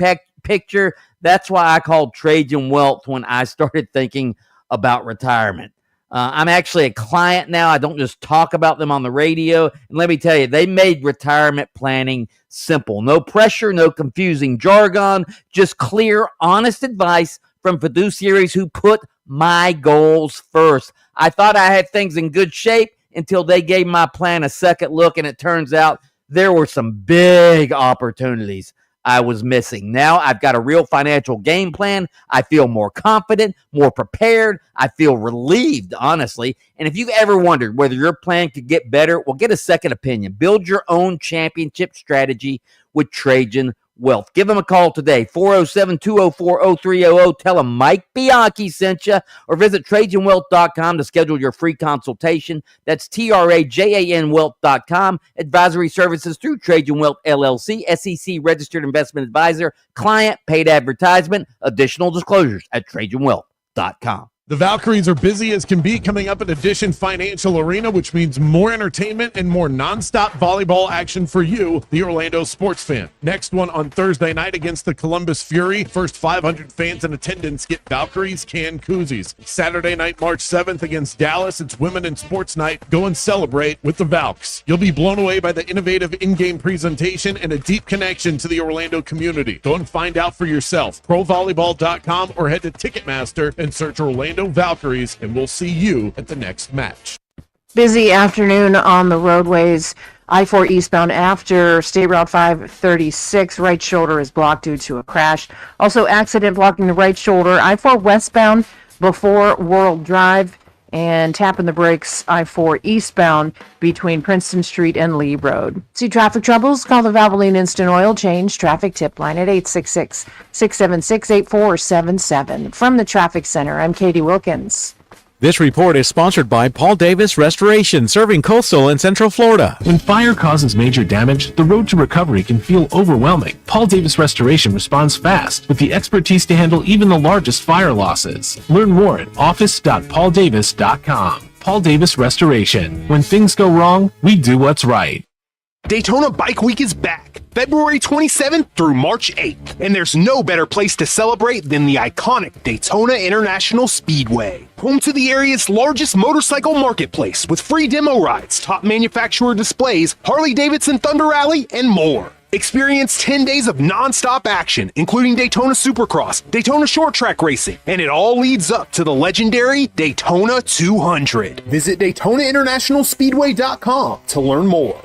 picture. That's why I called Trajan Wealth when I started thinking about retirement. I'm actually a client now. I don't just talk about them on the radio. And let me tell you, they made retirement planning simple. No pressure, no confusing jargon, just clear, honest advice from fiduciaries who put my goals first. I thought I had things in good shape until they gave my plan a second look, and it turns out there were some big opportunities I was missing. Now I've got a real financial game plan. I feel more confident, more prepared. I feel relieved, honestly. And if you've ever wondered whether your plan could get better, well, get a second opinion. Build your own championship strategy with Trajan Wealth. Give them a call today, 407-204-0300. Tell them Mike Bianchi sent you, or visit TrajanWealth.com to schedule your free consultation. That's TRAJAN Wealth.com. Advisory services through Trajan Wealth LLC, SEC registered investment advisor, client paid advertisement. Additional disclosures at TrajanWealth.com. The Valkyries are busy as can be coming up at Addition Financial Arena, which means more entertainment and more nonstop volleyball action for you, the Orlando sports fan. Next one on Thursday night against the Columbus Fury. First 500 fans in attendance get Valkyries can koozies. Saturday night, March 7th against Dallas. It's Women in Sports Night. Go and celebrate with the Valks. You'll be blown away by the innovative in-game presentation and a deep connection to the Orlando community. Go and find out for yourself. ProVolleyball.com or head to Ticketmaster and search Orlando Valkyries, and we'll see you at the next match. Busy afternoon on the roadways. I-4 eastbound after State Route 536. Right shoulder is blocked due to a crash. Also, accident blocking the right shoulder. I-4 westbound before World Drive. And tapping the brakes, I-4 eastbound between Princeton Street and Lee Road. See traffic troubles? Call the Valvoline Instant Oil Change traffic tip line at 866-676-8477. From the Traffic Center, I'm Katie Wilkins. This report is sponsored by Paul Davis Restoration, serving coastal and central Florida. When fire causes major damage, the road to recovery can feel overwhelming. Paul Davis Restoration responds fast with the expertise to handle even the largest fire losses. Learn more at office.pauldavis.com. Paul Davis Restoration. When things go wrong, we do what's right. Daytona Bike Week is back, February 27th through March 8th, and there's no better place to celebrate than the iconic Daytona International Speedway. Home to the area's largest motorcycle marketplace with free demo rides, top manufacturer displays, Harley-Davidson Thunder Rally, and more. Experience 10 days of non-stop action, including Daytona Supercross, Daytona Short Track Racing, and it all leads up to the legendary Daytona 200. Visit DaytonaInternationalSpeedway.com to learn more.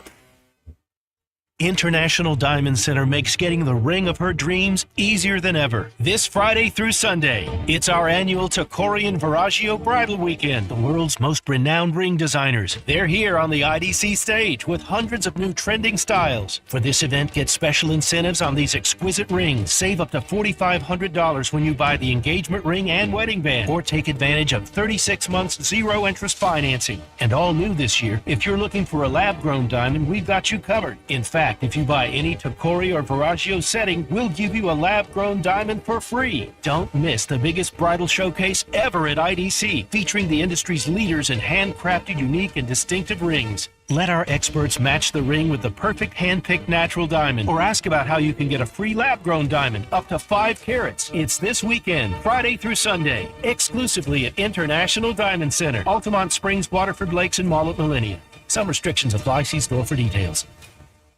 International Diamond Center makes getting the ring of her dreams easier than ever. This Friday through Sunday, it's our annual Tacori and Viraggio Bridal Weekend. The world's most renowned ring designers. They're here on the IDC stage with hundreds of new trending styles. For this event, get special incentives on these exquisite rings. Save up to $4,500 when you buy the engagement ring and wedding band, or take advantage of 36 months zero-interest financing. And all new this year, if you're looking for a lab-grown diamond, we've got you covered. In fact, if you buy any Tacori or Viraggio setting, we'll give you a lab-grown diamond for free. Don't miss the biggest bridal showcase ever at IDC, featuring the industry's leaders in handcrafted, unique, and distinctive rings. Let our experts match the ring with the perfect hand-picked natural diamond, or ask about how you can get a free lab-grown diamond up to 5 carats. It's this weekend, Friday through Sunday, exclusively at International Diamond Center, Altamont Springs, Waterford Lakes, and Mall at Millennia. Some restrictions apply. See store for details.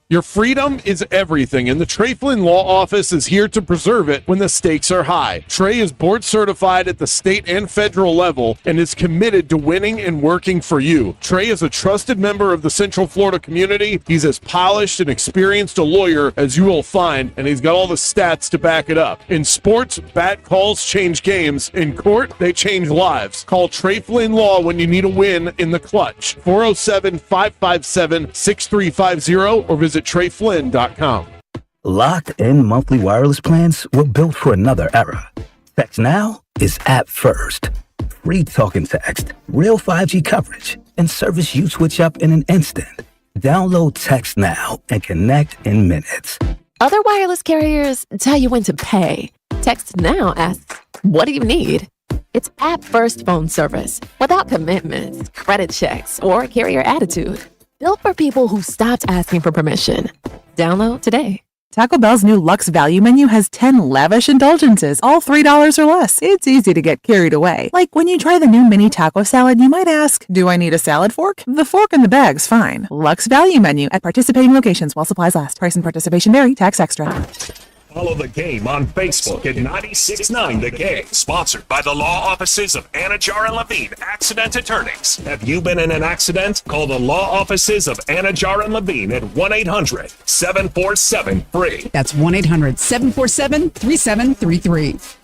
Your freedom is everything, and the Trey Flynn Law Office is here to preserve it when the stakes are high. Trey is board certified at the state and federal level and is committed to winning and working for you. Trey is a trusted member of the Central Florida community. He's as polished and experienced a lawyer as you will find, and he's got all the stats to back it up. In sports, bad calls change games. In court, they change lives. Call Trey Flynn Law when you need a win in the clutch. 407-557-6350 or visit TreyFlynn.com. Locked-in monthly wireless plans were built for another era. Text Now is app first. Free talk and text, real 5G coverage, and service you switch up in an instant. Download Text Now and connect in minutes. Other wireless carriers tell you when to pay. Text Now asks, what do you need? It's app-first phone service without commitments, credit checks, or carrier attitude. Built for people who stopped asking for permission. Download today. Taco Bell's new Luxe Value menu has 10 lavish indulgences, all $3 or less. It's easy to get carried away. Like when you try the new mini taco salad, you might ask, do I need a salad fork? The fork in the bag's fine. Luxe Value menu at participating locations while supplies last. Price and participation vary. Tax extra. Follow the game on Facebook at 96.9 The Game. Sponsored by the law offices of Anajar and Levine, accident attorneys. Have you been in an accident? Call the law offices of Anajar and Levine at 1-800-747-FREE. That's 1-800-747-3733.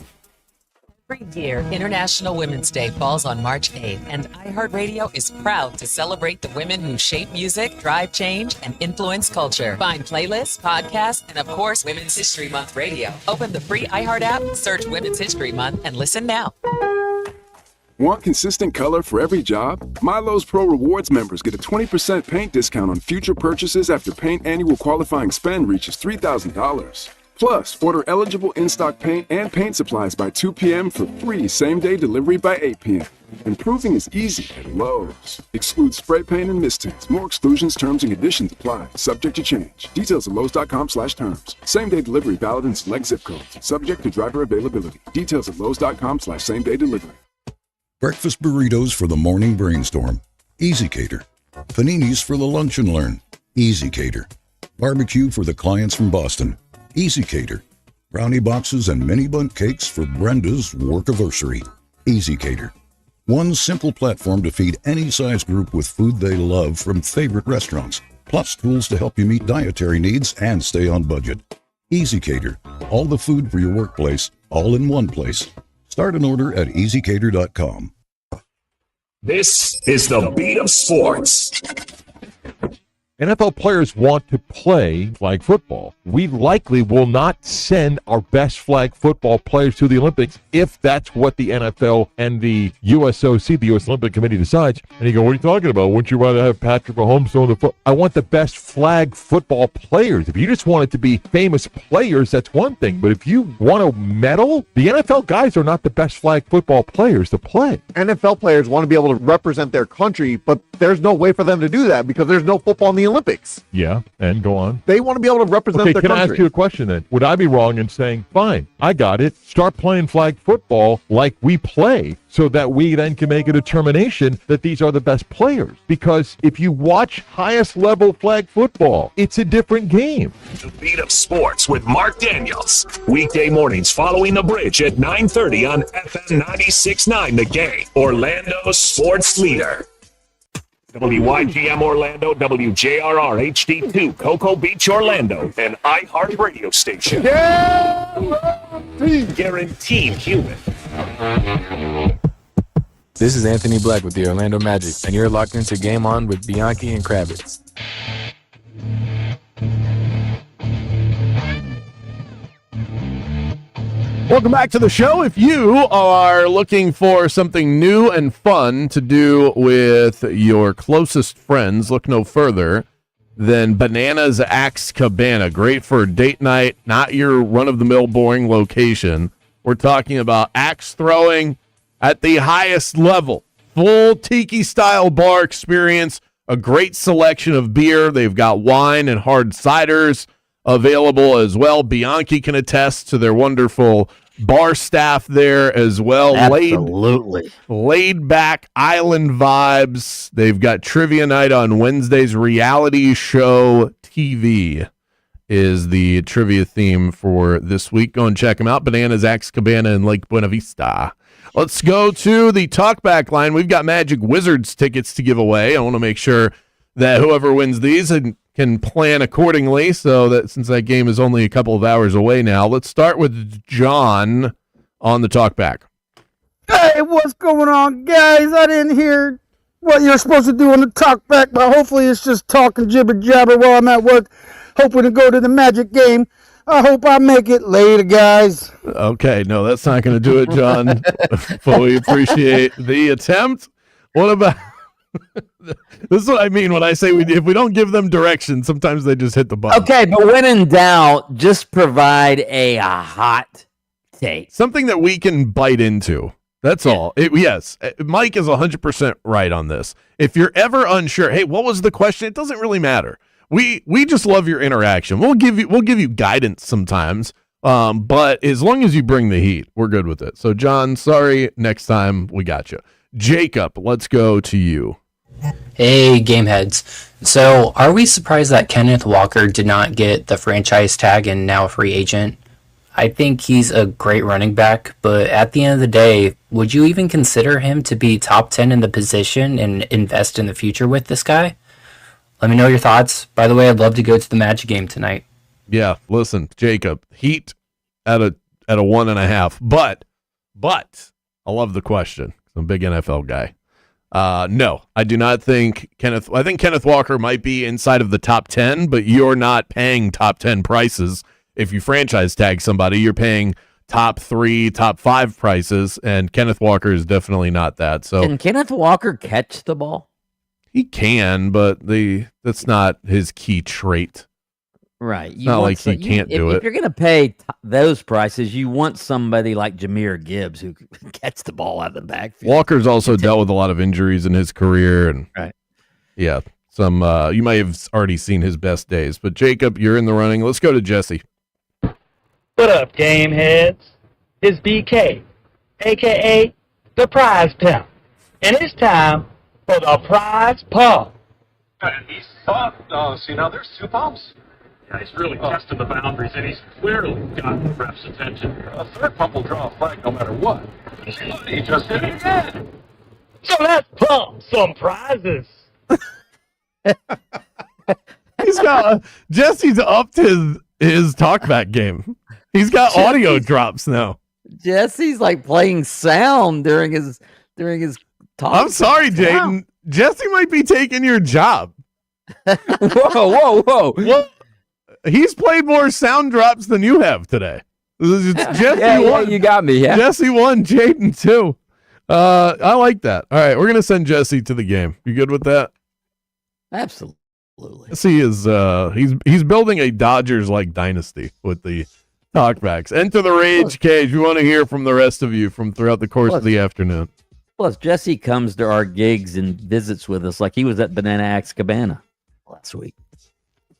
Every year, International Women's Day falls on March 8th, and iHeartRadio is proud to celebrate the women who shape music, drive change, and influence culture. Find playlists, podcasts, and of course, Women's History Month radio. Open the free iHeart app, search Women's History Month, and listen now. Want consistent color for every job? Milo's Pro Rewards members get a 20% paint discount on future purchases after paint annual qualifying spend reaches $3,000. Plus, order eligible in-stock paint and paint supplies by 2 p.m. for free same-day delivery by 8 p.m. Improving is easy at Lowe's. Excludes spray paint and mist tints. More exclusions, terms, and conditions apply. Subject to change. Details at Lowe's.com/terms. Same-day delivery valid in select zip codes. Subject to driver availability. Details at Lowe's.com/same-day delivery. Breakfast burritos for the morning brainstorm. Easy Cater. Paninis for the lunch and learn. Easy Cater. Barbecue for the clients from Boston. Easy Cater. Brownie boxes and mini bundt cakes for Brenda's workiversary. Easy Cater. One simple platform to feed any size group with food they love from favorite restaurants, plus tools to help you meet dietary needs and stay on budget. Easy Cater. All the food for your workplace, all in one place. Start an order at easycater.com. This is the Beat of Sports. NFL players want to play flag football. We likely will not send our best flag football players to the Olympics if that's what the NFL and the USOC, the U.S. Olympic Committee, decides. And you go, what are you talking about? Wouldn't you rather have Patrick Mahomes on the foot? I want the best flag football players. If you just want it to be famous players, that's one thing. But if you want to medal, the NFL guys are not the best flag football players to play. NFL players want to be able to represent their country, but there's no way for them to do that because there's no football in the Olympics. Yeah, and go on. They want to be able to represent their country. Can I ask you a question then? Would I be wrong in saying, fine, I got it, start playing flag football like we play so that we then can make a determination that these are the best players? Because if you watch highest level flag football, it's a different game. The Beat of Sports with Mark Daniels. Weekday mornings following the bridge at 9:30 on FM 96.9 The Game. Orlando's sports leader. WYGM Orlando, WJRR HD2, Cocoa Beach, Orlando, an iHeart radio station. Guaranteed human. This is Anthony Black with the Orlando Magic, and you're locked into Game On with Bianchi and Kravitz. Welcome back to the show. If you are looking for something new and fun to do with your closest friends, look no further than Bananas Axe Cabana. Great for date night, not your run-of-the-mill boring location. We're talking about axe throwing at the highest level. Full tiki-style bar experience, a great selection of beer. They've got wine and hard ciders available as well. Bianchi can attest to their wonderful bar staff there as well. Absolutely. Laid back island vibes. They've got trivia night on Wednesdays. Reality show TV is the trivia theme for this week. Go and check them out. Bananas Axe Cabana in Lake Buena Vista. Let's go to the talkback line. We've got Magic Wizards tickets to give away. I want to make sure that whoever wins these can plan accordingly, so that since that game is only a couple of hours away now, let's start with John on the talkback. Hey, what's going on, guys? I didn't hear what you're supposed to do on the talkback, but hopefully it's just talking jibber jabber while I'm at work, hoping to go to the Magic game. I hope I make it later, guys. Okay, no, that's not going to do it, John. But we appreciate the attempt. What about... This is what I mean when I say if we don't give them direction, sometimes they just hit the button. Okay, but when in doubt, just provide a hot take. Something that we can bite into. That's all. Yes, Mike is 100% right on this. If you're ever unsure, hey, what was the question? It doesn't really matter. We just love your interaction. We'll give you guidance sometimes, but as long as you bring the heat, we're good with it. So, John, sorry, next time we got you. Jacob, let's go to you. Hey, Gameheads. So, are we surprised that Kenneth Walker did not get the franchise tag and now a free agent? I think he's a great running back, but at the end of the day, would you even consider him to be top 10 in the position and invest in the future with this guy? Let me know your thoughts. By the way, I'd love to go to the Magic game tonight. Yeah, listen, Jacob, Heat at a 1.5, but I love the question. I'm a big NFL guy. No, I do not think I think Kenneth Walker might be inside of the top 10, but you're not paying top 10 prices. If you franchise tag somebody, you're paying top 3, top 5 prices, and Kenneth Walker is definitely not that. So can Kenneth Walker catch the ball? He can, but that's not his key trait. Right. It's not like he can't do it. If you're going to pay those prices, you want somebody like Jahmyr Gibbs who can catch the ball out of the backfield. Walker's also dealt with a lot of injuries in his career. And right. Yeah, some you might have already seen his best days. But, Jacob, you're in the running. Let's go to Jesse. What up, game heads? It's BK, a.k.a. the Prize Pimp. And it's time for the Prize Pump. And he's see, now there's 2 pumps. Yeah, he's really testing the boundaries, and he's clearly got the ref's attention. A third pump will draw a flag no matter what. He just did it again. So let's pump some prizes. He's got Jesse's upped his talkback game. He's got audio drops now. Jesse's like playing sound during his talk. I'm sorry, Jaden. Wow. Jesse might be taking your job. Whoa. What? He's played more sound drops than you have today. Jesse won. You got me. Yeah. Jesse won. Jaden too. I like that. All right, we're gonna send Jesse to the game. You good with that? Absolutely. Jesse is he's building a Dodgers-like dynasty with the talkbacks. Enter the rage cage. We want to hear from the rest of you from throughout the course of the afternoon. Plus, Jesse comes to our gigs and visits with us like he was at Banana Axe Cabana last week.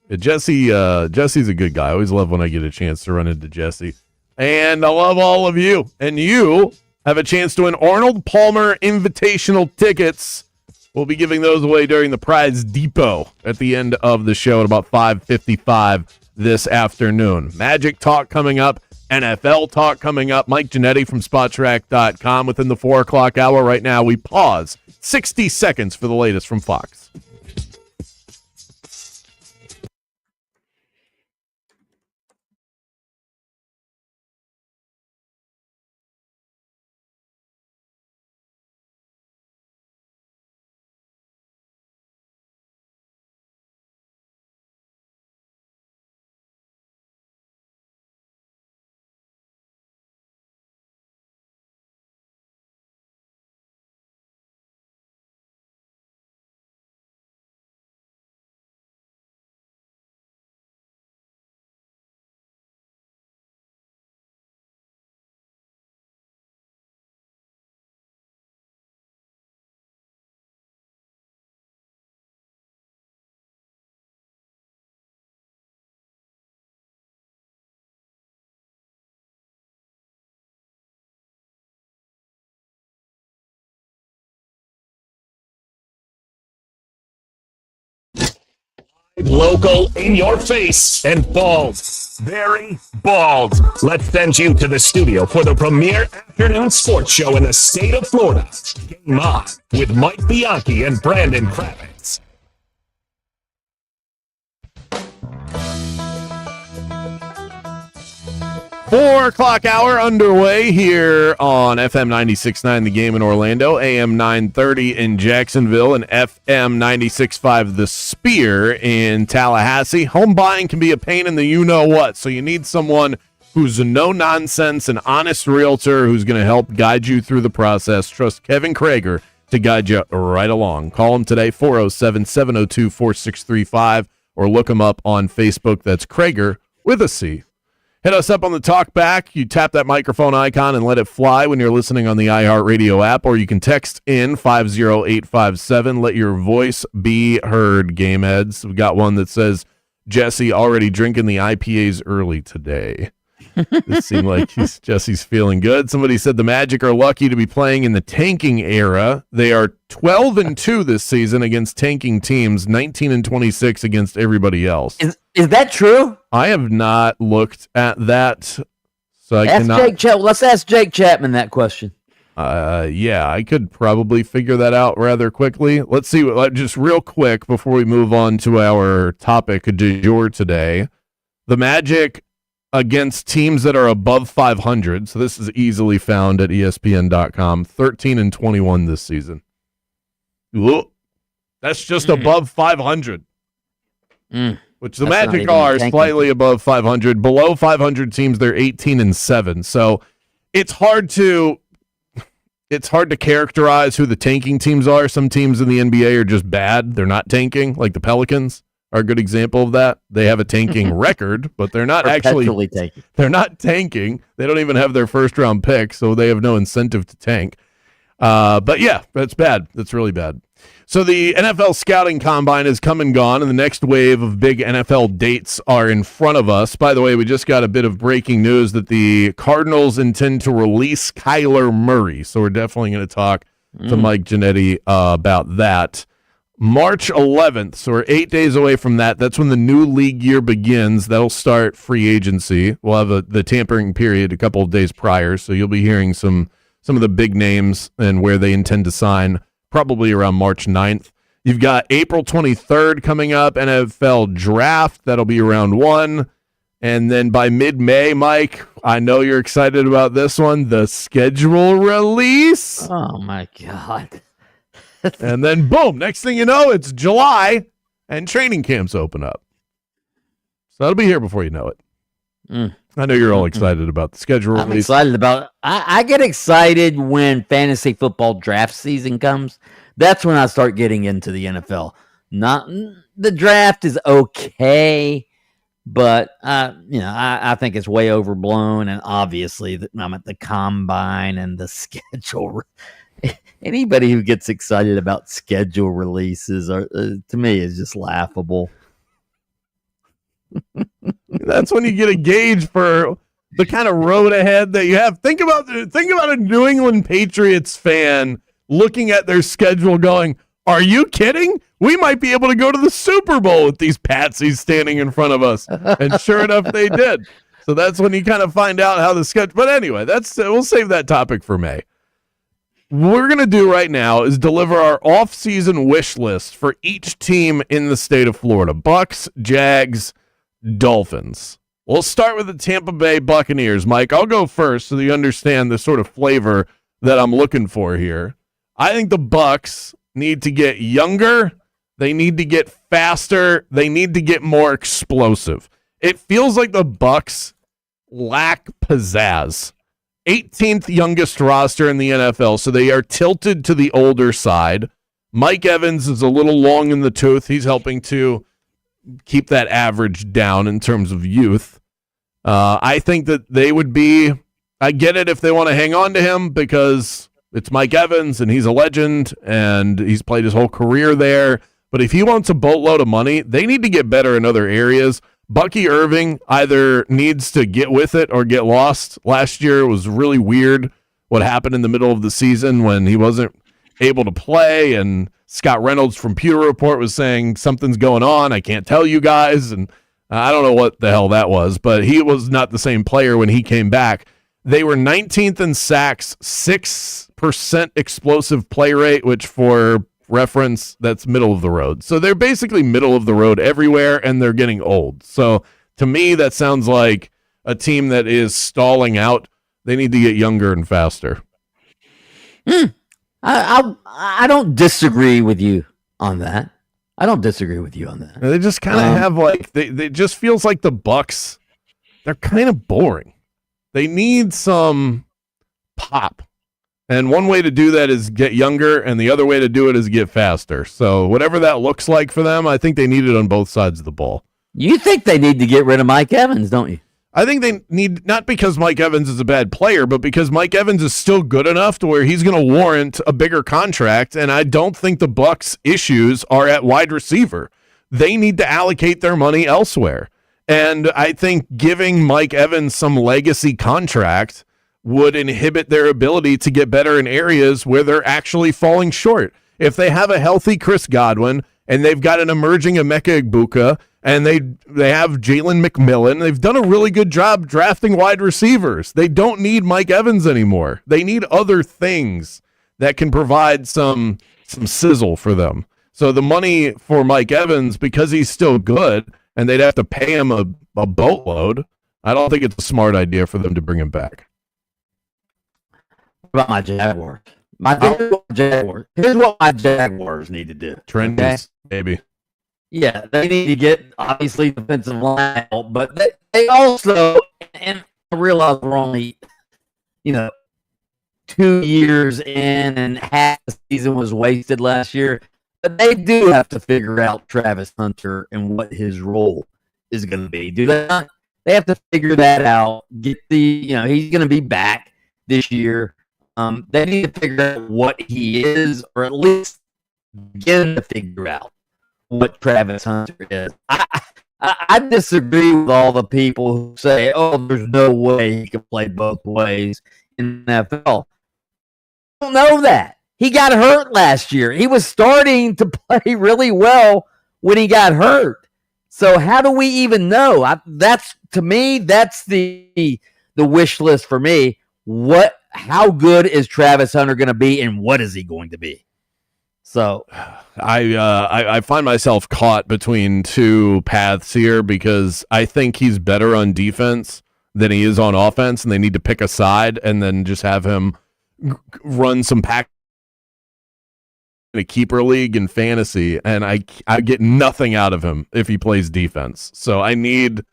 Yeah, Jesse's a good guy. I always love when I get a chance to run into Jesse. And I love all of you. And you have a chance to win Arnold Palmer Invitational tickets. We'll be giving those away during the Prize Depot at the end of the show at about 5:55 this afternoon. Magic Talk coming up. NFL talk coming up. Mike Giannetti from SpotTrack.com within the 4 o'clock hour. Right now, we pause 60 seconds for the latest from Fox. Local, in your face, and bald. Very bald. Let's send you to the studio for the premier afternoon sports show in the state of Florida. Game On with Mike Bianchi and Brandon Kravitz. Four o'clock hour underway here on FM 96.9 The Game in Orlando, AM 930 in Jacksonville, and FM 96.5 The Spear in Tallahassee. Home buying can be a pain in the you-know-what, so you need someone who's a no-nonsense and honest realtor who's going to help guide you through the process. Trust Kevin Krager to guide you right along. Call him today, 407-702-4635, or look him up on Facebook. That's Krager with a C. Hit us up on the talk back. You tap that microphone icon and let it fly when you're listening on the iHeart Radio app, or you can text in 50857. Let your voice be heard, Gameheads. We've got one that says, Jesse already drinking the IPAs early today. It seemed like Jesse's feeling good. Somebody said the Magic are lucky to be playing in the tanking era. They are 12-2 this season against tanking teams, 19-26 against everybody else. Is that true? I have not looked at that, so I cannot. Let's ask Jake Chapman that question. Yeah, I could probably figure that out rather quickly. Let's see, just real quick before we move on to our topic du jour today. The Magic against teams that are above 500, so this is easily found at ESPN.com, 13-21 this season. Look, that's just above 500. Which the Magic are slightly above 500. Below 500 teams, they're 18-7. So it's hard to characterize who the tanking teams are. Some teams in the NBA are just bad. They're not tanking, like the Pelicans are a good example of that. They have a tanking record, but they're not actually tanking. They're not tanking. They don't even have their first round pick, so they have no incentive to tank. But yeah, that's bad. That's really bad. So the NFL scouting combine has come and gone, and the next wave of big NFL dates are in front of us. By the way, we just got a bit of breaking news that the Cardinals intend to release Kyler Murray. So we're definitely going to talk to Mike Giannetti about that. March 11th, so we're 8 days away from that. That's when the new league year begins. That'll start free agency. We'll have the tampering period a couple of days prior, so you'll be hearing some of the big names and where they intend to sign probably around March 9th. You've got April 23rd coming up, NFL draft. That'll be around 1. And then by mid-May, Mike, I know you're excited about this one, the schedule release. Oh, my God. And then, boom, next thing you know, it's July, and training camps open up. So that'll be here before you know it. I know you're all excited about the schedule release. I'm excited about it. I get excited when fantasy football draft season comes. That's when I start getting into the NFL. Not the draft is okay, but I think it's way overblown. And obviously, I'm at the combine and the schedule. Anybody who gets excited about schedule releases to me is just laughable. That's when you get a gauge for the kind of road ahead that you have. Think about a New England Patriots fan looking at their schedule going, are you kidding? We might be able to go to the Super Bowl with these patsies standing in front of us. And sure enough, they did. So that's when you kind of find out how the schedule. But anyway, we'll save that topic for May. What we're going to do right now is deliver our off-season wish list for each team in the state of Florida. Bucs, Jags, Dolphins. We'll start with the Tampa Bay Buccaneers. Mike, I'll go first so that you understand the sort of flavor that I'm looking for here. I think the Bucs need to get younger. They need to get faster. They need to get more explosive. It feels like the Bucs lack pizzazz. 18th youngest roster in the NFL, so they are tilted to the older side. Mike Evans is a little long in the tooth. He's helping to keep that average down in terms of youth. I think that they would be, I get it if they want to hang on to him because it's Mike Evans and he's a legend and he's played his whole career there. But if he wants a boatload of money, they need to get better in other areas. Bucky Irving either needs to get with it or get lost. Last year was really weird what happened in the middle of the season when he wasn't able to play, and Scott Reynolds from Pewter Report was saying something's going on. I can't tell you guys, and I don't know what the hell that was, but he was not the same player when he came back. They were 19th in sacks, 6% explosive play rate, which for reference, that's middle of the road. So they're basically middle of the road everywhere, and they're getting old. So to me, that sounds like a team that is stalling out. They need to get younger and faster. I don't disagree with you on that. They just kind of have like they just feels like the Bucs. They're kind of boring. They need some pop. And one way to do that is get younger, and the other way to do it is get faster. So whatever that looks like for them, I think they need it on both sides of the ball. You think they need to get rid of Mike Evans, don't you? I think they need, not because Mike Evans is a bad player, but because Mike Evans is still good enough to where he's going to warrant a bigger contract, and I don't think the Bucs' issues are at wide receiver. They need to allocate their money elsewhere. And I think giving Mike Evans some legacy contract would inhibit their ability to get better in areas where they're actually falling short. If they have a healthy Chris Godwin and they've got an emerging Emeka Egbuka and they have Jalen McMillan, they've done a really good job drafting wide receivers. They don't need Mike Evans anymore. They need other things that can provide some sizzle for them. So the money for Mike Evans, because he's still good and they'd have to pay him a boatload, I don't think it's a smart idea for them to bring him back. About my Jaguars. Here's what my Jaguars need to do. Trendy, baby. Yeah, they need to get, obviously, defensive line help, but they also, and I realize we're only, 2 years in and half the season was wasted last year, but they do have to figure out Travis Hunter and what his role is going to be. Do they not? They have to figure that out. Get he's going to be back this year. They need to figure out what he is, or at least begin to figure out what Travis Hunter is. I disagree with all the people who say, oh, there's no way he can play both ways in the NFL. I don't know that. He got hurt last year. He was starting to play really well when he got hurt. So how do we even know? To me, that's the wish list for me. How good is Travis Hunter going to be, and what is he going to be? So I find myself caught between two paths here because I think he's better on defense than he is on offense, and they need to pick a side and then just have him run some pack in a keeper league in fantasy, and I get nothing out of him if he plays defense. So I need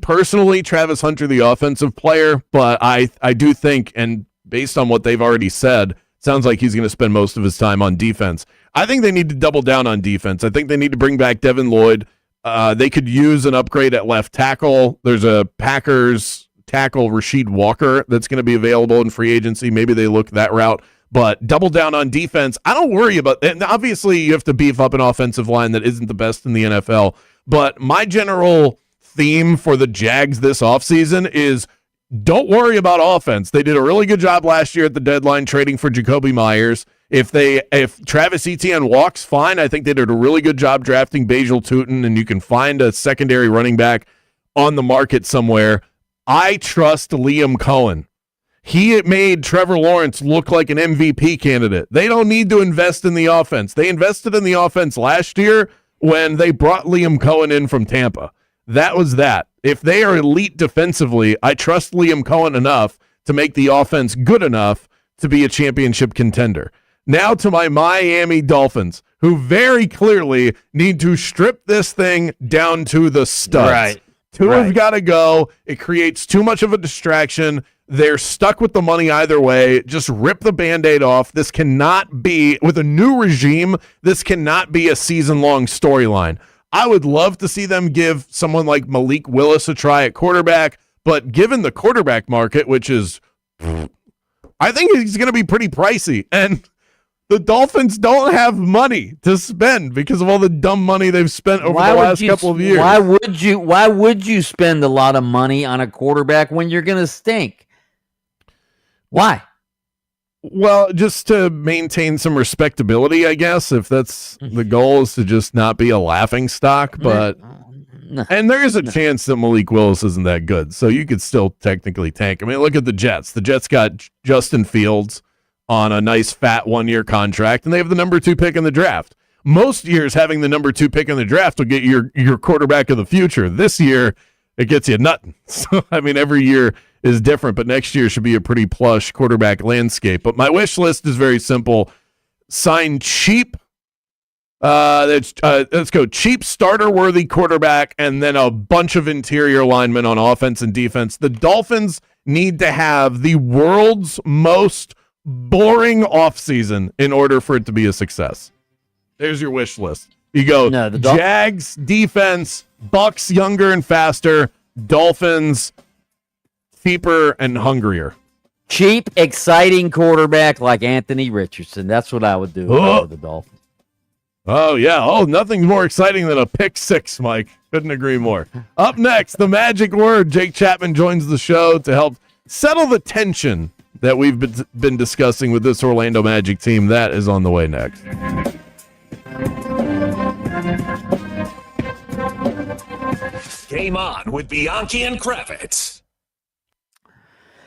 personally Travis Hunter, the offensive player, but I do think, and based on what they've already said, sounds like he's going to spend most of his time on defense. I think they need to double down on defense. I think they need to bring back Devin Lloyd. They could use an upgrade at left tackle. There's a Packers tackle, Rasheed Walker, that's going to be available in free agency. Maybe they look that route. But double down on defense. I don't worry about that. And obviously, you have to beef up an offensive line that isn't the best in the NFL. But my general theme for the Jags this offseason is don't worry about offense. They did a really good job last year at the deadline trading for Jacoby Myers. If Travis Etienne walks, fine. I think they did a really good job drafting Basil Tutin, and you can find a secondary running back on the market somewhere. I trust Liam Cohen. He made Trevor Lawrence look like an MVP candidate. They don't need to invest in the offense. They invested in the offense last year when they brought Liam Cohen in from Tampa. That was that. If they are elite defensively, I trust Liam Cohen enough to make the offense good enough to be a championship contender. Now to my Miami Dolphins, who very clearly need to strip this thing down to the studs. Right. Tua's got to go. It creates too much of a distraction. They're stuck with the money either way. Just rip the Band-Aid off. This cannot be, with a new regime, this cannot be a season-long storyline. I would love to see them give someone like Malik Willis a try at quarterback, but given the quarterback market, which is, I think he's going to be pretty pricey, and the Dolphins don't have money to spend because of all the dumb money they've spent over the last couple of years. Why would you spend a lot of money on a quarterback when you're going to stink? Why? Well, just to maintain some respectability, I guess, if that's the goal, is to just not be a laughing stock. But and there is a chance that Malik Willis isn't that good, so you could still technically tank. I mean, look at the Jets. The Jets got Justin Fields on a nice fat 1-year contract, and they have the number 2 pick in the draft. Most years, having the number 2 pick in the draft will get your quarterback of the future. This year, it gets you nothing. So, I mean, every year is different, but next year should be a pretty plush quarterback landscape. But my wish list is very simple. Sign cheap. Let's go cheap, starter-worthy quarterback, and then a bunch of interior linemen on offense and defense. The Dolphins need to have the world's most boring offseason in order for it to be a success. There's your wish list. You go Jags, defense, Bucs, younger and faster, Dolphins, cheaper and hungrier. Cheap, exciting quarterback like Anthony Richardson. That's what I would do for the Dolphins. Oh, yeah. Oh, nothing's more exciting than a pick six, Mike. Couldn't agree more. Up next, the magic word. Jake Chapman joins the show to help settle the tension that we've been discussing with this Orlando Magic team. That is on the way next. Game on with Bianchi and Kravitz.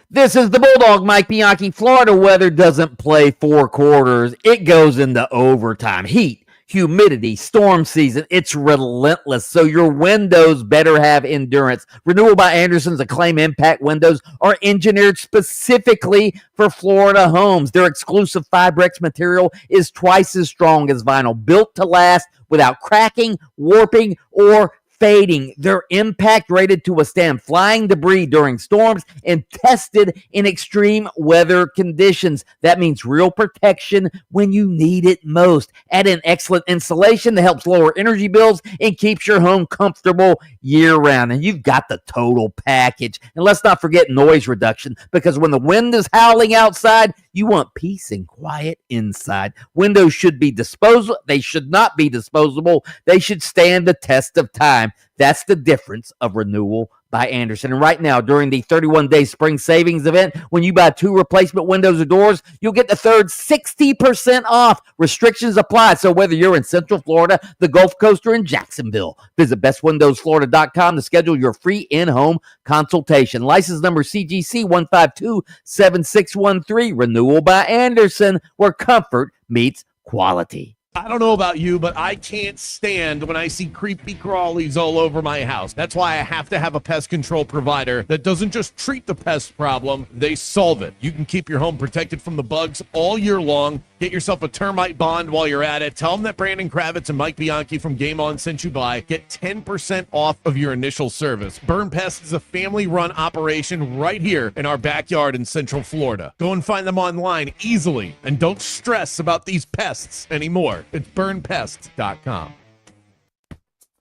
This is the Bulldog, Mike Bianchi. Florida weather doesn't play 4 quarters. It goes into overtime. Heat, humidity, storm season. It's relentless. So your windows better have endurance. Renewal by Anderson's Acclaim Impact windows are engineered specifically for Florida homes. Their exclusive Fibrex material is twice as strong as vinyl, built to last without cracking, warping, or fading. They're impact rated to withstand flying debris during storms and tested in extreme weather conditions. That means real protection when you need it most. Add an excellent insulation that helps lower energy bills and keeps your home comfortable year-round. And you've got the total package. And let's not forget noise reduction, because when the wind is howling outside, you want peace and quiet inside. Windows should be disposable. They should not be disposable. They should stand the test of time. That's the difference of Renewal by Anderson. And right now, during the 31-day spring savings event, when you buy 2 replacement windows or doors, you'll get the third 60% off. Restrictions apply. So whether you're in Central Florida, the Gulf Coast, or in Jacksonville, visit bestwindowsflorida.com to schedule your free in-home consultation. License number CGC 1527613. Renewal by Anderson, where comfort meets quality. I don't know about you, but I can't stand when I see creepy crawlies all over my house. That's why I have to have a pest control provider that doesn't just treat the pest problem, they solve it. You can keep your home protected from the bugs all year long. Get yourself a termite bond while you're at it. Tell them that Brandon Kravitz and Mike Bianchi from Game On sent you by. Get 10% off of your initial service. Burn Pest is a family-run operation right here in our backyard in Central Florida. Go and find them online easily, and don't stress about these pests anymore. It's burnpest.com.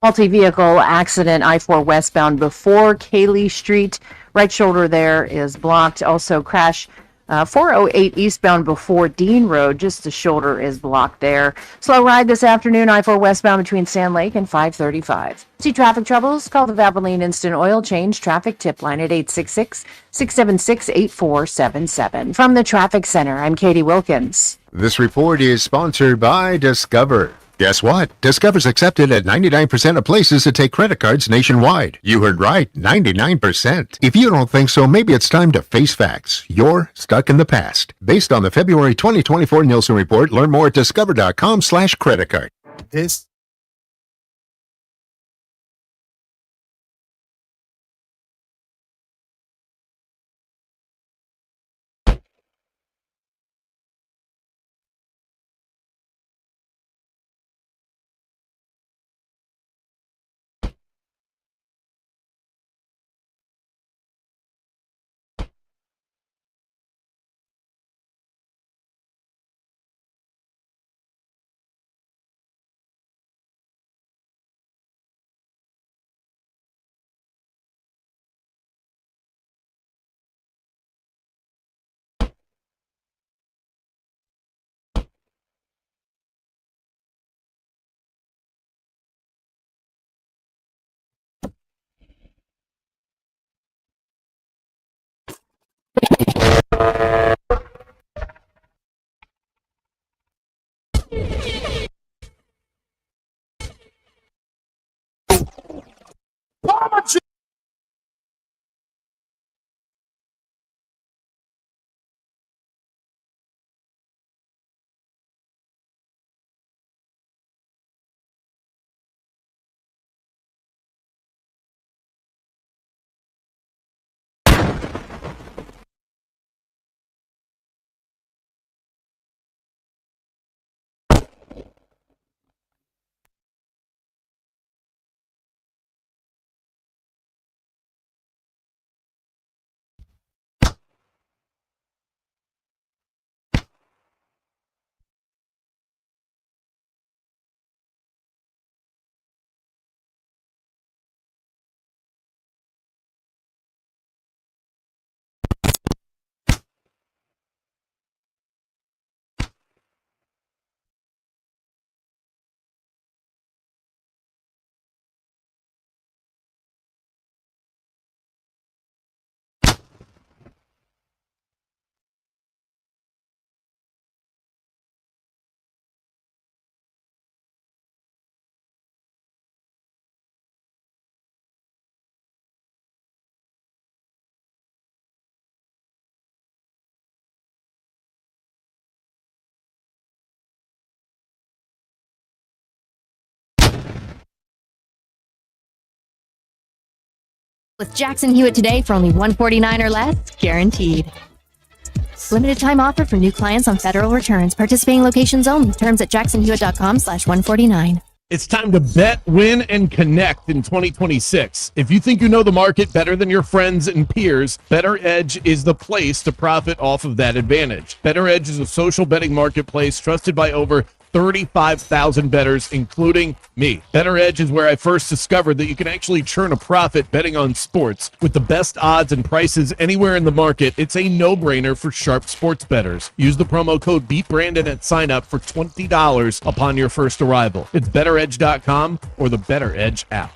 Multi-vehicle accident, I-4 westbound before Cayley Street. Right shoulder there is blocked. Also crash 408 eastbound before Dean Road. Just the shoulder is blocked there. Slow ride this afternoon, I-4 westbound between Sand Lake and 535. See traffic troubles? Call the Valvoline Instant Oil Change traffic tip line at 866-676-8477. From the Traffic Center, I'm Katie Wilkins. This report is sponsored by Discover. Guess what? Discover's accepted at 99% of places that take credit cards nationwide. You heard right, 99%. If you don't think so, maybe it's time to face facts. You're stuck in the past. Based on the February 2024 Nielsen report, learn more at discover.com/credit card. This With Jackson Hewitt today for only $149 or less, guaranteed. Limited time offer for new clients on federal returns. Participating locations only. Terms at jacksonhewitt.com/149. It's time to bet, win, and connect in 2026. If you think you know the market better than your friends and peers, Better Edge is the place to profit off of that advantage. Better Edge is a social betting marketplace trusted by over 35,000 bettors, including me. Better Edge is where I first discovered that you can actually churn a profit betting on sports. With the best odds and prices anywhere in the market, it's a no-brainer for sharp sports bettors. Use the promo code BeatBrandon at sign up for $20 upon your first arrival. It's betteredge.com or the Better Edge app.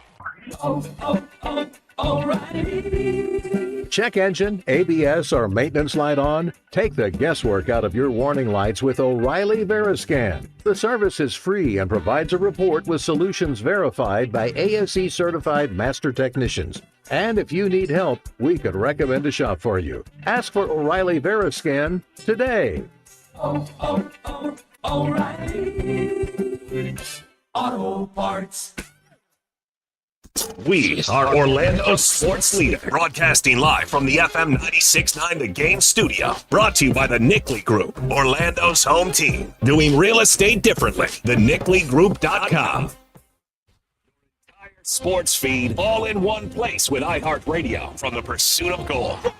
Check engine, ABS, or maintenance light on? Take the guesswork out of your warning lights with O'Reilly Veriscan. The service is free and provides a report with solutions verified by ASE certified master technicians. And if you need help, we could recommend a shop for you. Ask for O'Reilly Veriscan today. O'Reilly Auto Parts. We are Orlando's sports leader, broadcasting live from the FM 96.9 The Game studio. Brought to you by the Nickley Group, Orlando's home team. Doing real estate differently. TheNickleyGroup.com. Sports feed all in one place with iHeart Radio from the pursuit of gold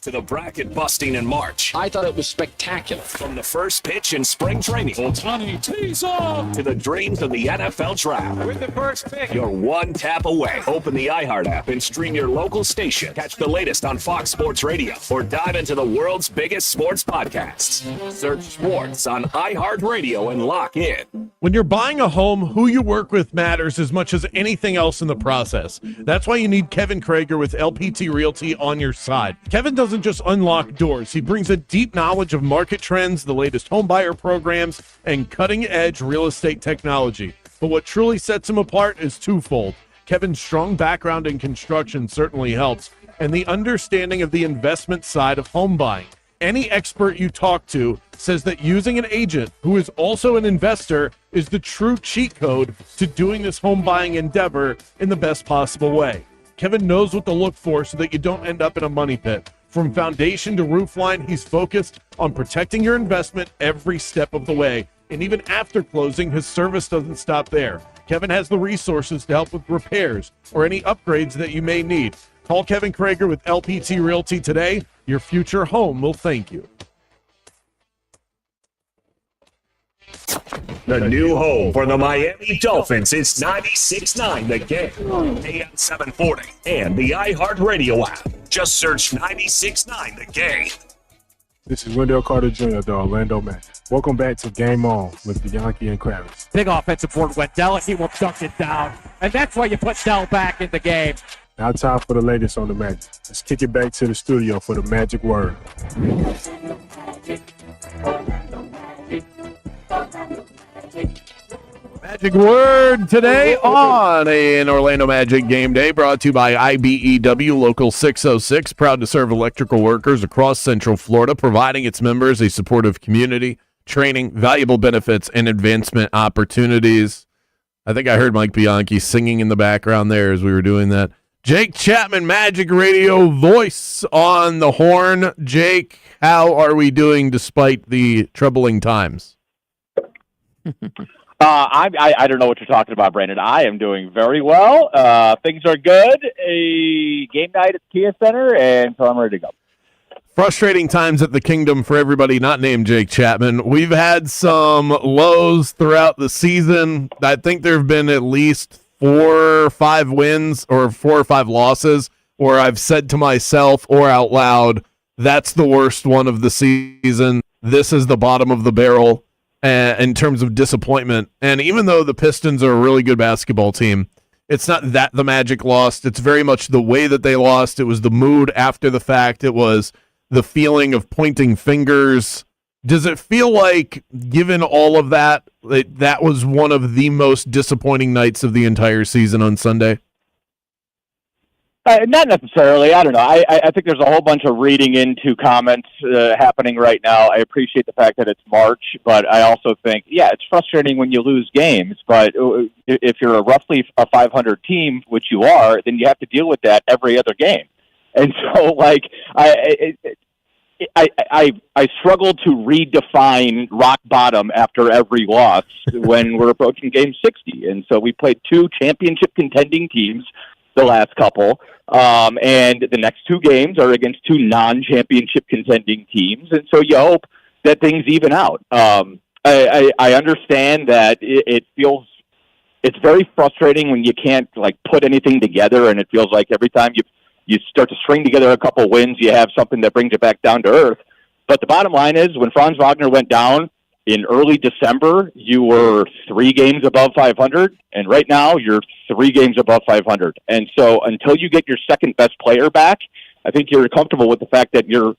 to the bracket busting in March. I thought it was spectacular. From the first pitch in spring training, Ohtani tees off, to the dreams of the NFL draft. With the first pick, you're one tap away. Open the iHeart app and stream your local station. Catch the latest on Fox Sports Radio or dive into the world's biggest sports podcasts. Search sports on iHeart Radio and lock in. When you're buying a home, who you work with matters as much as anything else in the process. That's why you need Kevin Krager with LPT Realty on your side. Kevin doesn't doesn't just unlock doors. He brings a deep knowledge of market trends, the latest homebuyer programs, and cutting-edge real estate technology. But what truly sets him apart is twofold. Kevin's strong background in construction certainly helps, and the understanding of the investment side of home buying. Any expert you talk to says that using an agent who is also an investor is the true cheat code to doing this home buying endeavor in the best possible way. Kevin knows what to look for so that you don't end up in a money pit. From foundation to roofline, he's focused on protecting your investment every step of the way. And even after closing, his service doesn't stop there. Kevin has the resources to help with repairs or any upgrades that you may need. Call Kevin Krager with LPT Realty today. Your future home will thank you. The new home for the Miami Dolphins is 96.9 The Game, AM 740, and the iHeart Radio app. Just search 96.9 The Game. This is Wendell Carter Jr., the Orlando Magic. Welcome back to Game On with Bianchi and Kravitz. Big offensive board Wendell, and he will dunk it down. And that's why you put Dell back in the game. Now time for the latest on the Magic. Let's kick it back to the studio for the Magic Word. Magic Word today on an Orlando Magic Game Day, brought to you by IBEW Local 606, proud to serve electrical workers across Central Florida, providing its members a supportive community, training, valuable benefits, and advancement opportunities. I think I heard Mike Bianchi singing in the background there as we were doing that. Jake Chapman, Magic Radio voice on the horn. Jake, how are we doing despite the troubling times? I don't know what you're talking about, Brandon. I am doing very well. Things are good. A game night at the Kia Center, and so I'm ready to go. Frustrating times at the Kingdom for everybody not named Jake Chapman. We've had some lows throughout the season. I think there have been at least 4 or 5 wins or 4 or 5 losses where I've said to myself or out loud, that's the worst one of the season. This is the bottom of the barrel in terms of disappointment. And even though the Pistons are a really good basketball team, it's not that the Magic lost. It's very much the way that they lost. It was the mood after the fact. It was the feeling of pointing fingers. Does it feel like, given all of that, that was one of the most disappointing nights of the entire season on Sunday? Not necessarily. I don't know. I think there's a whole bunch of reading into comments happening right now. I appreciate the fact that it's March, but I also think, yeah, it's frustrating when you lose games. But if you're roughly a 500 team, which you are, then you have to deal with that every other game. And so, like, I struggle to redefine rock bottom after every loss when we're approaching game 60. And so we played 2 championship contending teams the last couple, and the next 2 games are against 2 non-championship contending teams. And so you hope that things even out. I understand that it's very frustrating when you can't, like, put anything together, and it feels like every time you start to string together a couple wins, you have something that brings it back down to earth. But the bottom line is, when Franz Wagner went down in early December, you were 3 games above 500, and right now you're 3 games above 500. And so until you get your second best player back, I think you're comfortable with the fact that your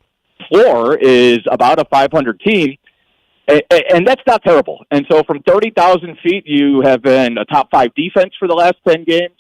floor is about a 500 team, and that's not terrible. And so from 30,000 feet, you have been a top 5 defense for the last 10 games.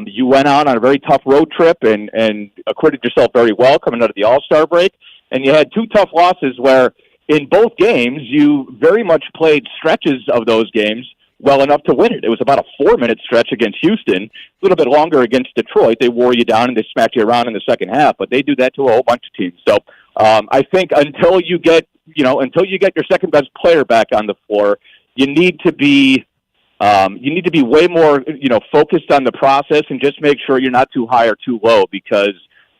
You went out on a very tough road trip and acquitted yourself very well coming out of the All-Star break. And you had 2 tough losses where in both games you very much played stretches of those games well enough to win it. It was about a 4-minute stretch against Houston, a little bit longer against Detroit. They wore you down and they smacked you around in the second half, but they do that to a whole bunch of teams. So I think until you get your second best player back on the floor, you need to be way more, focused on the process and just make sure you're not too high or too low, because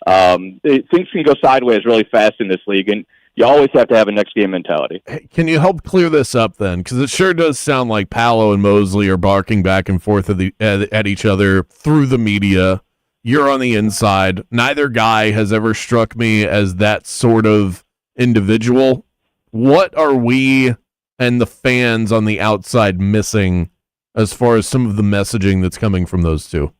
things can go sideways really fast in this league, and you always have to have a next game mentality. Can you help clear this up then? Because it sure does sound like Paolo and Mosley are barking back and forth at each other through the media. You're on the inside. Neither guy has ever struck me as that sort of individual. What are we and the fans on the outside missing as far as some of the messaging that's coming from those two?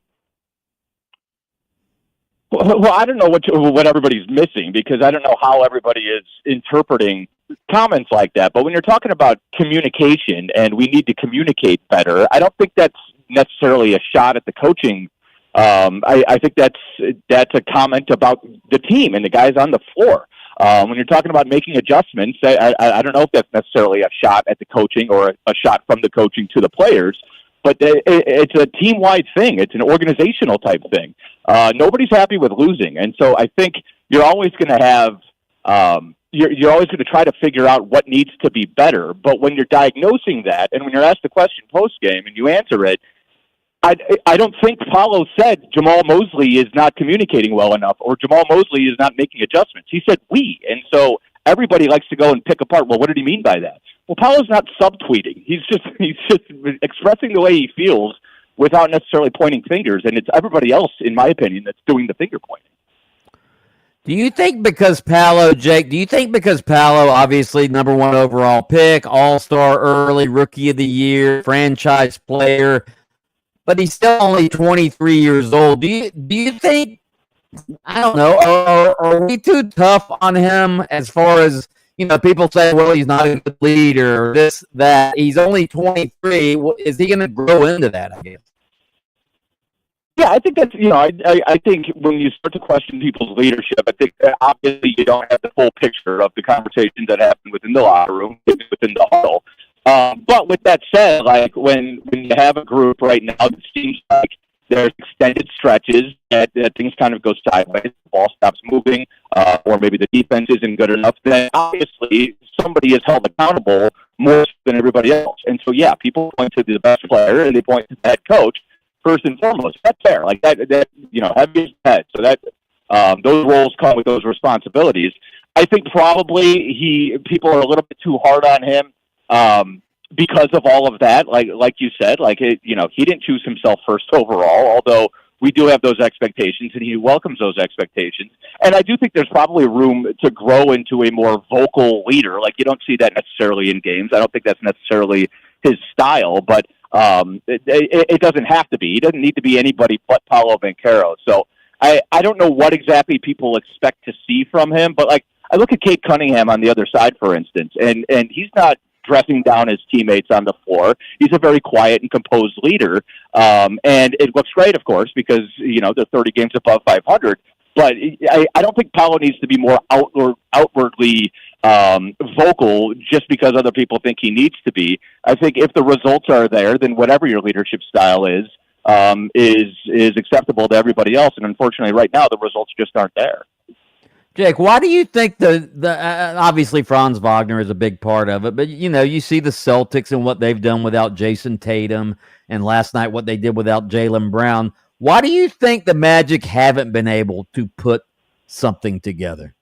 Well, I don't know what everybody's missing, because I don't know how everybody is interpreting comments like that. But when you're talking about communication and we need to communicate better, I don't think that's necessarily a shot at the coaching. I think that's a comment about the team and the guys on the floor. When you're talking about making adjustments, I don't know if that's necessarily a shot at the coaching or a shot from the coaching to the players. But it's a team-wide thing. It's an organizational type thing. Nobody's happy with losing, and so I think you're always going to have you're always going to try to figure out what needs to be better. But when you're diagnosing that, and when you're asked the question post-game and you answer it, I don't think Paulo said Jamal Mosley is not communicating well enough or Jamal Mosley is not making adjustments. He said we, and so everybody likes to go and pick apart, well, what did he mean by that? Well, Paulo's not subtweeting. He's just expressing the way he feels without necessarily pointing fingers, and it's everybody else, in my opinion, that's doing the finger pointing. Do you think because Paolo, Jake, obviously number 1 overall pick, all-star early, rookie of the year, franchise player, but he's still only 23 years old. Do you think, I don't know, are we too tough on him as far as, people say, well, he's not a good leader, or this, that. He's only 23. Is he going to grow into that, I guess? Yeah, I think that's, I think when you start to question people's leadership, I think obviously you don't have the full picture of the conversations that happen within the locker room, within the huddle. But with that said, like when you have a group right now that seems like there's extended stretches that things kind of go sideways, the ball stops moving, or maybe the defense isn't good enough, then obviously somebody is held accountable more than everybody else. And so, yeah, people point to the best player and they point to the head coach first and foremost. That's fair. Like that heavy is head. So that those roles come with those responsibilities. I think probably people are a little bit too hard on him because of all of that. Like you said, he didn't choose himself first overall, although we do have those expectations and he welcomes those expectations. And I do think there's probably room to grow into a more vocal leader. Like you don't see that necessarily in games. I don't think that's necessarily his style, but it doesn't have to be. He doesn't need to be anybody but Paolo Banchero. So I don't know what exactly people expect to see from him, but I look at Kate Cunningham on the other side, for instance, and he's not dressing down his teammates on the floor. He's a very quiet and composed leader. And it looks great, of course, because, they're 30 games above 500. But I don't think Paolo needs to be more outwardly vocal just because other people think he needs to be. I think if the results are there, then whatever your leadership style is acceptable to everybody else. And unfortunately, right now, the results just aren't there. Jake, why do you think obviously Franz Wagner is a big part of it, but you see the Celtics and what they've done without Jason Tatum, and last night what they did without Jaylen Brown. Why do you think the Magic haven't been able to put something together?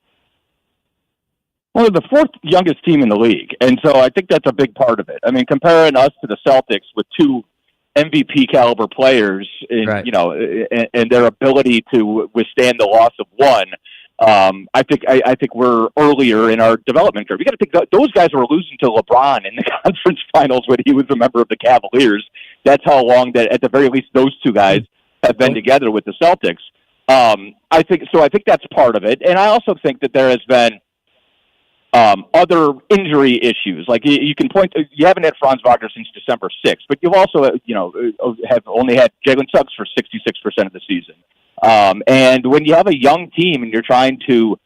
Well, they're the 4th youngest team in the league, and so I think that's a big part of it. I mean, comparing us to the Celtics with 2 MVP caliber players, right, and their ability to withstand the loss of one. I think we're earlier in our development curve. You got to think those guys were losing to LeBron in the conference finals when he was a member of the Cavaliers. That's how long that, at the very least, those 2 guys have been together with the Celtics. I think that's part of it, and I also think that there has been other injury issues. Like you can point to, you haven't had Franz Wagner since December 6th, but you've also have only had Jalen Suggs for 66% of the season. And when you have a young team and you're trying to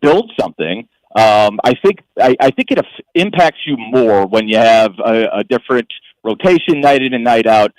build something, I think it impacts you more when you have a different rotation night in and night out,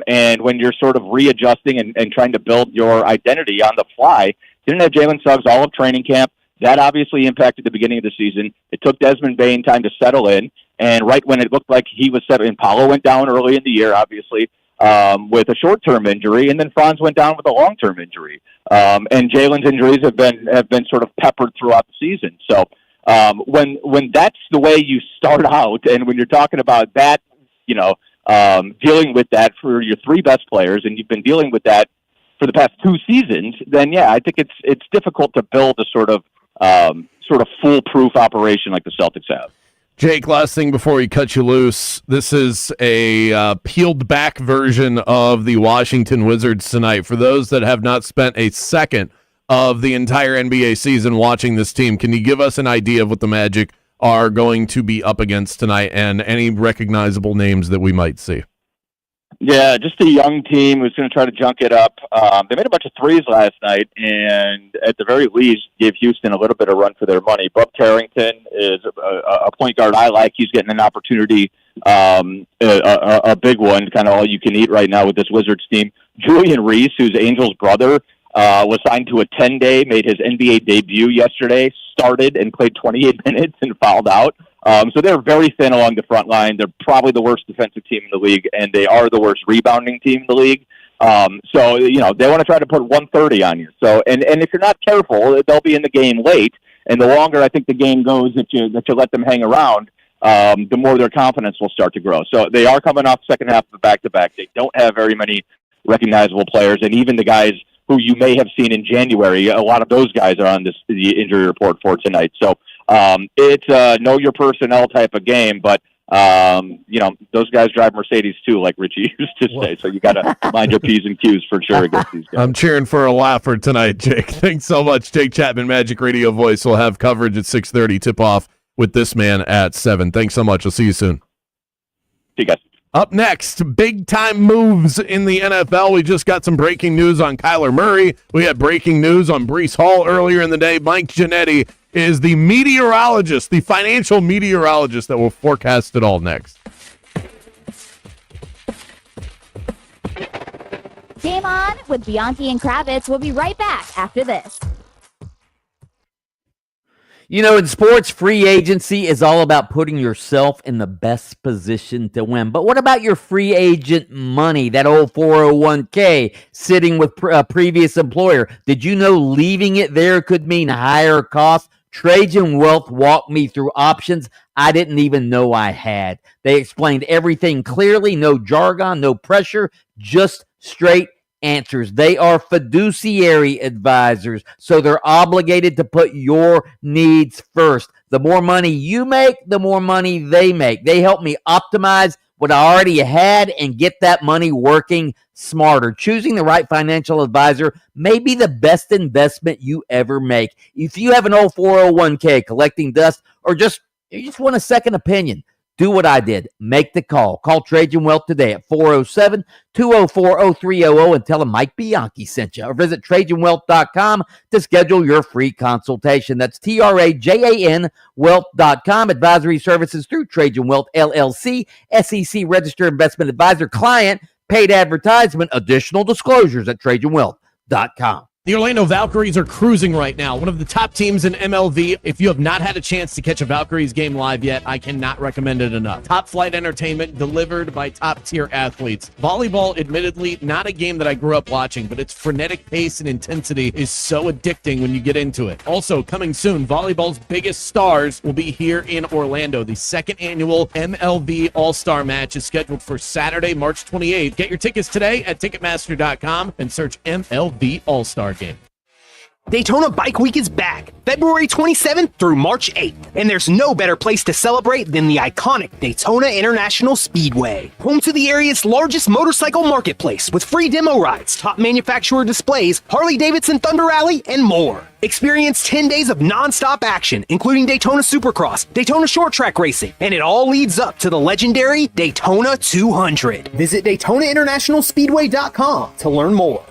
and when you're sort of readjusting and trying to build your identity on the fly. Didn't have Jalen Suggs all of training camp. That obviously impacted the beginning of the season. It took Desmond Bane time to settle in, and right when it looked like he was settled, and Paolo went down early in the year, obviously, with a short-term injury, and then Franz went down with a long-term injury. And Jalen's injuries have been sort of peppered throughout the season. So when that's the way you start out, and when you're talking about that, dealing with that for your 3 best players, and you've been dealing with that for the past 2 seasons, then yeah, I think it's difficult to build a sort of foolproof operation like the Celtics have. Jake, last thing before we cut you loose. This is a peeled back version of the Washington Wizards tonight. For those that have not spent a second of the entire NBA season watching this team, can you give us an idea of what the Magic are going to be up against tonight and any recognizable names that we might see? Yeah, just a young team who's going to try to junk it up. They made a bunch of threes last night, and at the very least, gave Houston a little bit of run for their money. Bob Carrington is a point guard I like. He's getting an opportunity, a big one, kind of all you can eat right now with this Wizards team. Julian Reese, who's Angel's brother, was signed to a 10-day, made his NBA debut yesterday, started and played 28 minutes and fouled out. So they're very thin along the front line. They're probably the worst defensive team in the league, and they are the worst rebounding team in the league. So, they want to try to put 130 on you. So, and if you're not careful, they'll be in the game late. And the longer I think the game goes that you let them hang around, the more their confidence will start to grow. So they are coming off the second half of the back-to-back. They don't have very many recognizable players, and even the guys who you may have seen in January, a lot of those guys are on the injury report for tonight. So it's a know your personnel type of game, but those guys drive Mercedes too, like Richie used to say. So you got to mind your P's and Q's for sure against these guys. I'm cheering for a laugher tonight, Jake. Thanks so much. Jake Chapman, Magic Radio voice, will have coverage at 6:30. Tip off with this man at 7. Thanks so much. I'll see you soon. See you guys. Up next, big-time moves in the NFL. We just got some breaking news on Kyler Murray. We had breaking news on Breece Hall earlier in the day. Mike Giannetti is the meteorologist, the financial meteorologist that will forecast it all next. Game on with Bianchi and Kravitz. We'll be right back after this. In sports, free agency is all about putting yourself in the best position to win. But what about your free agent money, that old 401k sitting with a previous employer? Did you know leaving it there could mean higher costs? Trajan Wealth walked me through options I didn't even know I had. They explained everything clearly, no jargon, no pressure, just straight answers. They are fiduciary advisors, so they're obligated to put your needs first. The more money you make, the more money they make. They help me optimize what I already had and get that money working smarter. Choosing the right financial advisor may be the best investment you ever make. If you have an old 401k collecting dust, or you just want a second opinion, do what I did. Make the call. Call Trajan Wealth today at 407-204-0300 and tell them Mike Bianchi sent you. Or visit TrajanWealth.com to schedule your free consultation. That's TRAJAN Wealth.com. Advisory services through Trajan Wealth, LLC, SEC Registered Investment Advisor. Client, paid advertisement. Additional disclosures at TrajanWealth.com. The Orlando Valkyries are cruising right now, one of the top teams in MLB. If you have not had a chance to catch a Valkyries game live yet, I cannot recommend it enough. Top flight entertainment delivered by top-tier athletes. Volleyball, admittedly, not a game that I grew up watching, but its frenetic pace and intensity is so addicting when you get into it. Also, coming soon, volleyball's biggest stars will be here in Orlando. The second annual MLB All-Star Match is scheduled for Saturday, March 28th. Get your tickets today at Ticketmaster.com and search MLB All-Star Game. Daytona Bike Week is back, February 27th through March 8th, and there's no better place to celebrate than the iconic Daytona International Speedway, home to the area's largest motorcycle marketplace with free demo rides, top manufacturer displays, Harley-Davidson Thunder Rally, and more. Experience 10 days of non-stop action, including Daytona Supercross, Daytona Short Track Racing, and it all leads up to the legendary Daytona 200. Visit DaytonaInternationalSpeedway.com to learn more.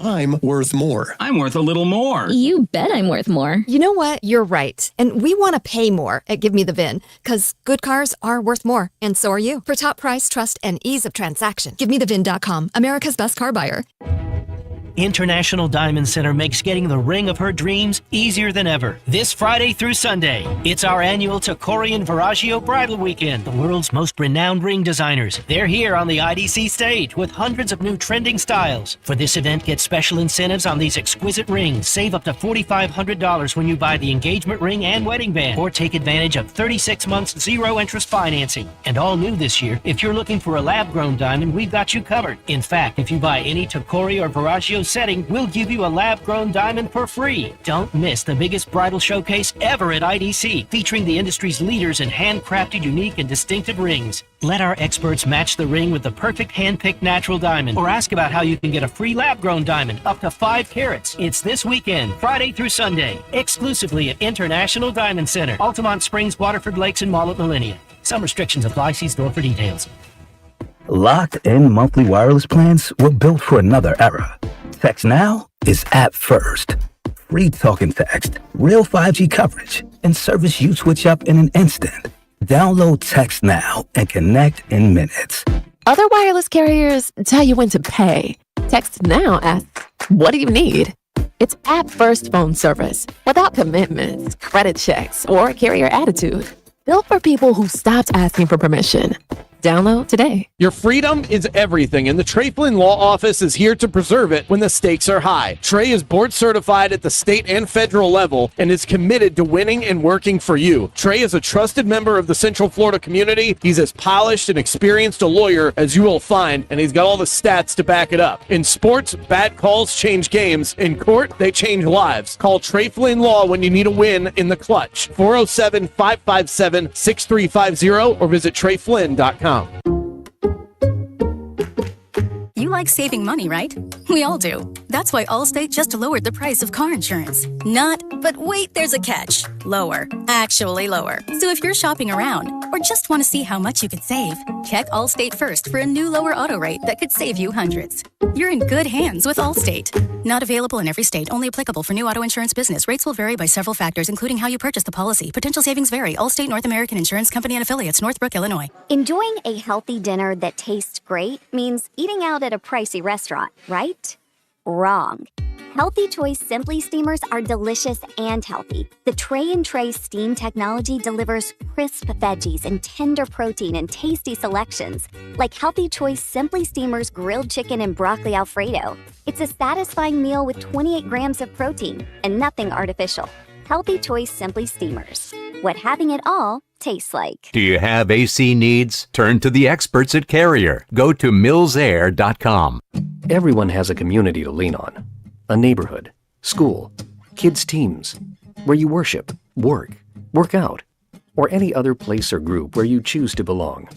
I'm worth more. I'm worth a little more. You bet I'm worth more. You know what? You're right. And we want to pay more at Give Me the VIN, because good cars are worth more, and so are you. For top price, trust, and ease of transaction, GiveMeTheVIN.com, America's best car buyer. International Diamond Center makes getting the ring of her dreams easier than ever. This Friday through Sunday, it's our annual Tacori and Viraggio Bridal Weekend. The world's most renowned ring designers. They're here on the IDC stage with hundreds of new trending styles. For this event, get special incentives on these exquisite rings. Save up to $4,500 when you buy the engagement ring and wedding band, or take advantage of 36 months zero-interest financing. And all new this year, if you're looking for a lab-grown diamond, we've got you covered. In fact, if you buy any Tacori or Viraggio studio setting, we'll give you a lab-grown diamond for free. Don't miss the biggest bridal showcase ever at IDC, featuring the industry's leaders in handcrafted, unique, and distinctive rings. Let our experts match the ring with the perfect hand-picked natural diamond, or ask about how you can get a free lab-grown diamond up to 5 carats. It's this weekend, Friday through Sunday, exclusively at International Diamond Center, Altamont Springs, Waterford Lakes, and Mall at Millennia. Some restrictions apply. See store for details. Locked-in monthly wireless plans were built for another era. Text Now is app first. Free talk and text, real 5G coverage, and service you switch up in an instant. Download Text Now and connect in minutes. Other wireless carriers tell you when to pay. Text Now asks, what do you need? It's app-first phone service without commitments, credit checks, or carrier attitude. Built for people who stopped asking for permission. Download today. Your freedom is everything, and the Trey Flynn Law Office is here to preserve it when the stakes are high. Trey is board certified at the state and federal level and is committed to winning and working for you. Trey is a trusted member of the Central Florida community. He's as polished and experienced a lawyer as you will find, and he's got all the stats to back it up. In sports, bad calls change games. In court, they change lives. Call Trey Flynn Law when you need a win in the clutch. 407-557-6350 or visit TreyFlynn.com. You like saving money, right? We all do. That's why Allstate just lowered the price of car insurance. Not, but wait, there's a catch. Lower. Actually lower. So if you're shopping around or just want to see how much you could save, check Allstate first for a new lower auto rate that could save you hundreds. You're in good hands with Allstate. Not available in every state. Only applicable for new auto insurance business. Rates will vary by several factors, including how you purchase the policy. Potential savings vary. Allstate North American Insurance Company and Affiliates, Northbrook, Illinois. Enjoying a healthy dinner that tastes great means eating out at a pricey restaurant, right? Wrong. Healthy Choice Simply Steamers are delicious and healthy. The Tray and Tray steam technology delivers crisp veggies and tender protein in tasty selections, like Healthy Choice Simply Steamers grilled chicken and broccoli Alfredo. It's a satisfying meal with 28 grams of protein and nothing artificial. Healthy Choice Simply Steamers. What having it all tastes like. Do you have AC needs? Turn to the experts at Carrier. Go to millsair.com. Everyone has a community to lean on. A neighborhood, school, kids' teams, where you worship, work out, or any other place or group where you choose to belong.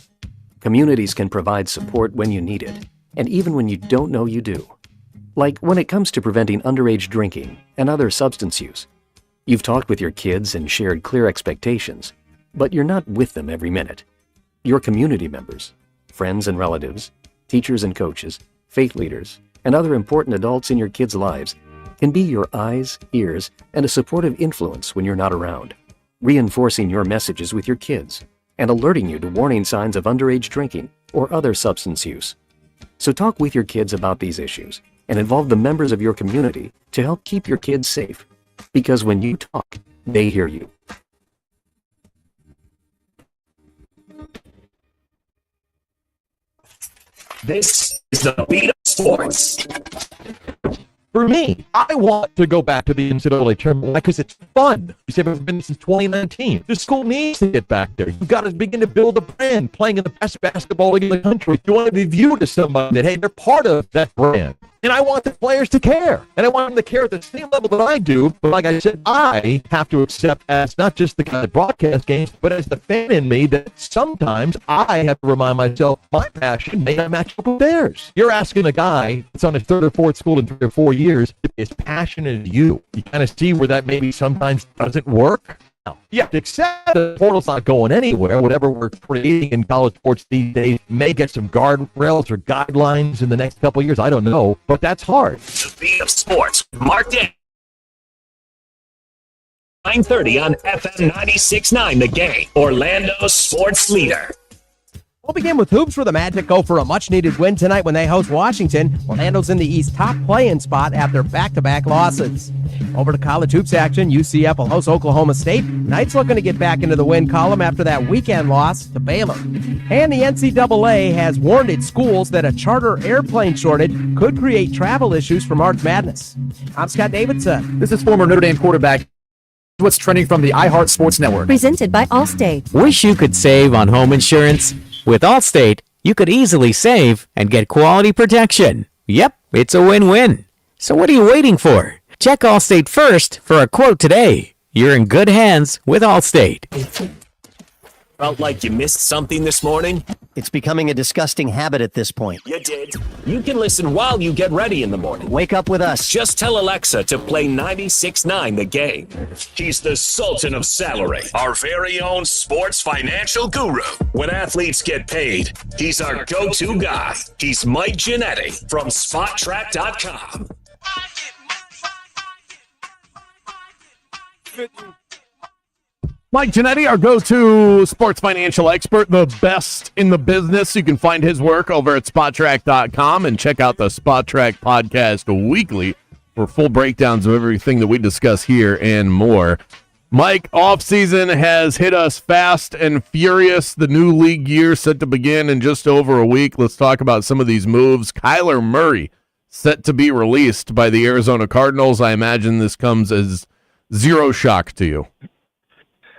Communities can provide support when you need it, and even when you don't know you do. Like when it comes to preventing underage drinking and other substance use. You've talked with your kids and shared clear expectations, but you're not with them every minute. Your community members, friends and relatives, teachers and coaches, faith leaders, and other important adults in your kids' lives can be your eyes, ears, and a supportive influence when you're not around, reinforcing your messages with your kids and alerting you to warning signs of underage drinking or other substance use. So talk with your kids about these issues and involve the members of your community to help keep your kids safe. Because when you talk, they hear you. This is the Beat of Sports. For me, I want to go back to the NCAA tournament because it's fun. You say I've been since 2019. The school needs to get back there. You've got to begin to build a brand, playing in the best basketball league in the country. You want to be viewed as somebody that, hey, they're part of that brand. And I want the players to care. And I want them to care at the same level that I do. But like I said, I have to accept as not just the guy that broadcasts games, but as the fan in me that sometimes I have to remind myself my passion may not match up with theirs. You're asking a guy that's on his third or fourth school in 3 or 4 years to be as passionate as you. You kind of see where that maybe sometimes doesn't work. Now, you have to accept the portal's not going anywhere. Whatever we're creating in college sports these days may get some guardrails or guidelines in the next couple of years. I don't know, but that's hard. The Beat of Sports, Mark Day. 9:30 on FM 96.9 The Game, Orlando's sports leader. We'll begin with hoops where the Magic go for a much-needed win tonight when they host Washington. Orlando's in the East top play-in spot after back-to-back losses. Over to college hoops action, UCF will host Oklahoma State. Knights looking to get back into the win column after that weekend loss to Baylor. And the NCAA has warned its schools that a charter airplane shortage could create travel issues for March Madness. I'm Scott Davidson. This is former Notre Dame quarterback. What's trending from the iHeart Sports Network. Presented by Allstate. Wish you could save on home insurance? With Allstate, you could easily save and get quality protection. Yep, it's a win-win. So what are you waiting for? Check Allstate first for a quote today. You're in good hands with Allstate. Felt like you missed something this morning? It's becoming a disgusting habit at this point. You did. You can listen while you get ready in the morning. Wake up with us. Just tell Alexa to play 96.9 The Game. He's the Sultan of Salary, our very own sports financial guru. When athletes get paid, he's our go-to guy. He's Mike Giannetti from SpotTrack.com. Mike Giannetti, our go-to sports financial expert, the best in the business. You can find his work over at SpotTrack.com and check out the SpotTrack podcast weekly for full breakdowns of everything that we discuss here and more. Mike, offseason has hit us fast and furious. The new league year set to begin in just over a week. Let's talk about some of these moves. Kyler Murray set to be released by the Arizona Cardinals. I imagine this comes as zero shock to you.